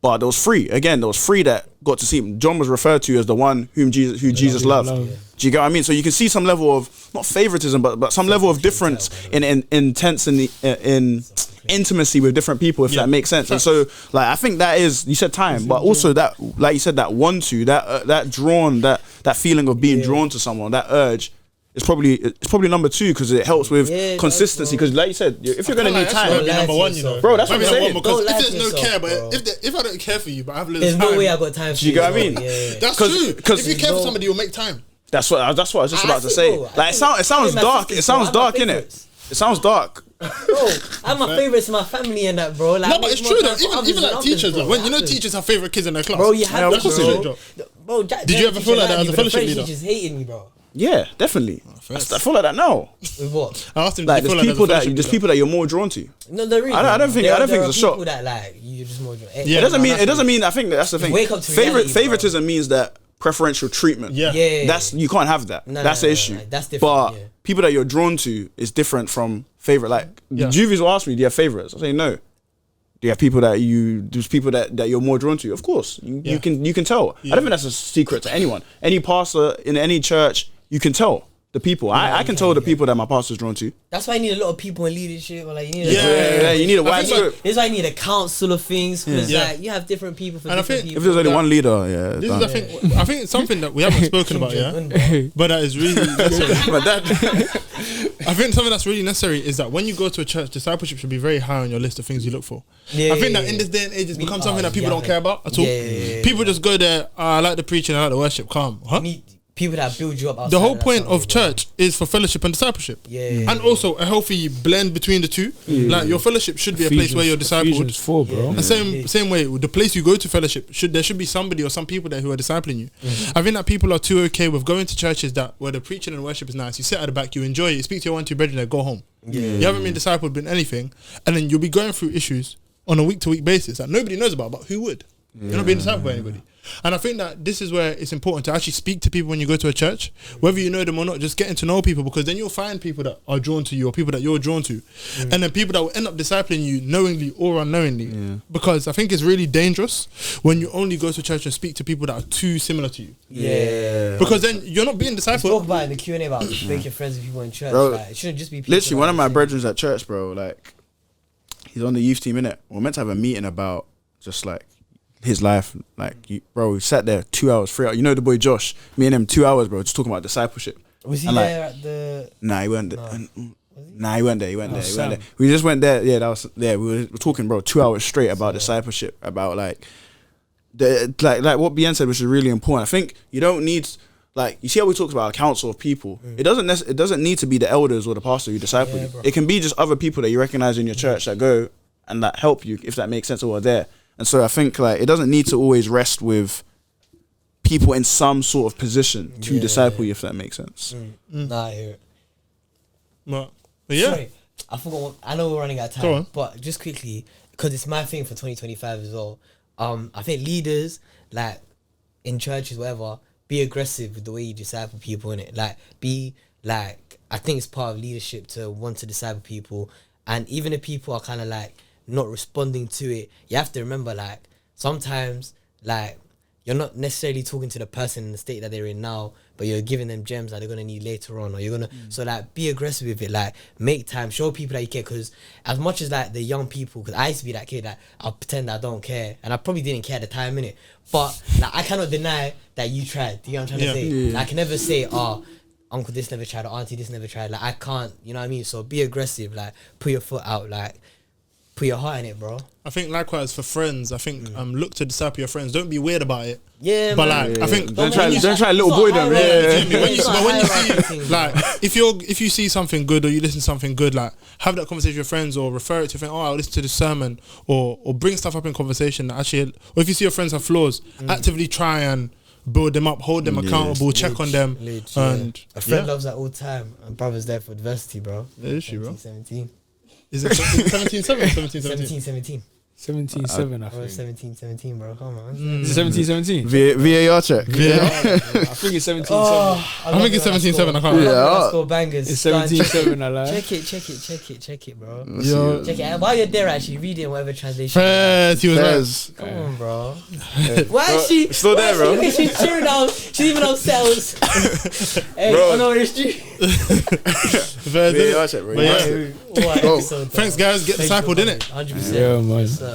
D: But there was three. Again, there was three that got to see him. John was referred to as the one who Jesus loved.
C: love.
D: Do you get what I mean? So you can see some level of not favoritism, but some level of difference in intense in intimacy with different people, if that makes sense. And so, like, I think that is, you said time, but also that, like you said, that that feeling of being drawn to someone, that urge. It's probably number two because it helps with consistency. Because like you said, if you're gonna need time,
A: Might be number one, you know,
D: Bro, that's what
A: Might
D: I'm
A: be
D: saying.
A: number one, because
B: Don't lie
A: if
B: to
A: there's no
B: yourself,
A: care,
B: bro.
A: but if I don't care for you, but I have little
B: There's
A: time,
B: no way I got time for
D: you get what I mean?
A: that's
D: 'Cause-
A: true.
D: 'cause
A: If you care for
B: no-
A: somebody, you'll make time.
D: that's what I was just about to
B: I
D: say.
B: think, bro,
D: Like it sounds
B: my
D: dark. It
B: sisters,
D: sounds
B: bro, I have
D: dark,
B: my
D: innit?
B: favourites.
D: It sounds dark.
B: Bro, I have my favourites in my family and that, bro. Like,
A: No, but it's true though. Even like teachers,
B: bro.
A: though. When you know teachers have favorite kids in their class,
B: Bro, you have
A: that's
B: to,
A: just a
B: bro.
A: joke.
B: Bro,
A: Did you ever feel like that as a fellowship leader?
B: Teachers hating me, bro.
D: Yeah, definitely.
A: first.
D: I feel like that now.
B: With what?
A: I asked him,
D: Like
A: did you
D: there's
A: feel
D: people
A: like
D: that you're more drawn to.
B: No, there is.
D: I don't think
B: there
D: it's a
B: are
D: shot.
B: people that like you're just more.
A: Yeah,
D: It doesn't mean.
A: that's
D: It doesn't mean. I think that's the thing.
B: wake up to reality, bro.
D: Favoritism means that preferential treatment.
A: Yeah.
B: Yeah.
D: That's you can't have that.
B: No,
D: That's
B: no,
D: the
B: no,
D: issue.
B: no, that's different,
D: But
B: yeah.
D: people that you're drawn to is different from favorite. Like
A: Yeah.
D: Juvies will ask me, "Do you have favorites?" I say no. Do you have people that there's people that you're more drawn to? Of course, you can tell. I don't think that's a secret to anyone. Any pastor in any church, you can tell the people. I can tell the people that my pastor's drawn to.
B: That's why you need a lot of people in leadership. Or like you need.
A: Yeah.
D: You need a
A: I
D: wide
A: think
D: scope.
B: This is why you need a council of things because
A: Yeah.
B: like you have different people for
A: And I
B: different
A: think
B: people.
D: If there's only one leader, yeah.
A: This
D: done.
A: is the thing. I think it's something that we haven't spoken about, yeah. But that is really necessary.
D: But that,
A: I think something that's really necessary is that when you go to a church, discipleship should be very high on your list of things you look for.
B: Yeah,
A: I think
B: yeah,
A: that in
B: yeah.
A: this day and age, it's become
B: Me-
A: something that people
B: yeah,
A: don't care about at all.
B: yeah.
A: People just go there. I like the preaching, I like the worship. Calm, huh?
B: Meet people that build you up.
A: The
B: outside
A: whole
B: that
A: point
B: family,
A: of
B: bro.
A: church is for fellowship and discipleship.
B: Yeah.
A: And also a healthy blend between the two. Like your fellowship should be a place where you're discipled.
C: Ephesians 4, bro.
A: And same way, the place you go to fellowship there should be somebody or some people there who are discipling you. I think that people are too okay with going to churches where the preaching and worship is nice. You sit at the back, you enjoy it, you speak to your 1-2 brethren, then go home. You haven't been discipled in anything, and then you'll be going through issues on a week-to-week basis that nobody knows about, but who would? You're not being discipled by anybody. And I think that this is where it's important to actually speak to people when you go to a church, whether you know them or not, just getting to know people, because then you'll find people that are drawn to you or people that you're drawn to. And then people that will end up discipling you knowingly or unknowingly. Because I think it's really dangerous when you only go to church and speak to people that are too similar to you.
B: Yeah.
A: Because then you're not being
B: Let's talk
A: discipled.
B: about in the Q&A about making friends with people in church.
D: Bro,
B: like, it shouldn't just be people.
D: literally,
B: that
D: one of
B: are
D: my
B: the
D: brethren at church, bro, like, he's on the youth team, innit? We're meant to have a meeting about just like his life. Like, bro, we sat there 2 hours, 3 hours. You know the boy Josh? Me and him, 2 hours, bro, just talking about discipleship.
B: same. Was he
D: And, like,
B: there at the?
D: Nah, he went there. Nah, he went there. He went there.
C: Sam.
D: We just went there. Yeah, that was. Yeah, we were talking, bro, 2 hours straight about discipleship, about like what Bien said, which is really important. I think you don't need, like, you see how we talked about a council of people. It doesn't need to be the elders or the pastor who disciple you.
B: bro.
D: It can be just other people that you recognize in your church that go and that help you, if that makes sense, or are there. And so I think like it doesn't need to always rest with people in some sort of position to
B: Yeah.
D: disciple you, if that makes sense.
B: Nah, I hear it.
A: But yeah,
B: Sorry, I forgot. I know we're running out of
A: Go on.
B: time, but just quickly, because it's my thing for 2025 as well. I think leaders, like in churches, whatever, be aggressive with the way you disciple people in it. Like, be like, I think it's part of leadership to want to disciple people, and even if people are kind of like not responding to it, you have to remember, like, sometimes, like, you're not necessarily talking to the person in the state that they're in now, but you're giving them gems that they're gonna need later on, or you're gonna so like be aggressive with it, like make time, show people that you care. Because as much as like the young people, because I used to be that kid that I'll pretend I don't care, and I probably didn't care at the time, innit? But like I cannot deny that you tried. Do you know what I'm trying to say?
D: Yeah.
B: Like, I can never say, oh, uncle this never tried, or auntie this never tried. Like, I can't, you know what I mean? So be aggressive, like put your foot out, like put your heart in it, bro.
A: I think likewise for friends. I think look to disciple your friends. Don't be weird about it.
B: Yeah,
A: But
B: man.
A: like I think
D: Don't try little
B: It's
D: boy
B: not
D: them.
B: high
D: Yeah.
B: road.
A: When you,
B: It's not
A: but when you
B: high
A: see
B: road thing,
A: like
B: bro.
A: if you see something good or you listen to something good, like have that conversation with your friends or refer it to a friend. Oh, I'll listen to the sermon or bring stuff up in conversation that actually. Or if you see your friends have flaws, actively try and build them up, hold them accountable, check on them, and
B: a friend loves that all the time, and brother's there for adversity, bro.
A: Yeah, is she, bro?
B: 17,
A: Is it 17-7? 17-17.
B: 17.
C: 17-7, I
B: Bro,
C: think.
B: 17, bro. Come on.
C: Is it 17-17?
D: VAR check.
C: I think it's 17-7.
A: I think it's 17-7. I can't.
D: Yeah.
B: Yeah, score bangers.
C: It's 17-7, I like.
B: Check it, bro.
A: Yo,
B: Check it. While you're there, actually, read it in whatever translation.
A: Fairs, he was right.
D: Fairs.
B: Come on, bro. Why is she
D: Still there, bro.
B: She's cheering out. She's even on sales. Hey,
D: Bro.
B: oh no, it's true.
A: Fairs,
D: VAR check, bro.
A: But yeah.
B: What
D: Go.
B: episode,
A: Thanks, guys. Get discipled, innit?
B: 100%.
C: Yeah, man.
B: So,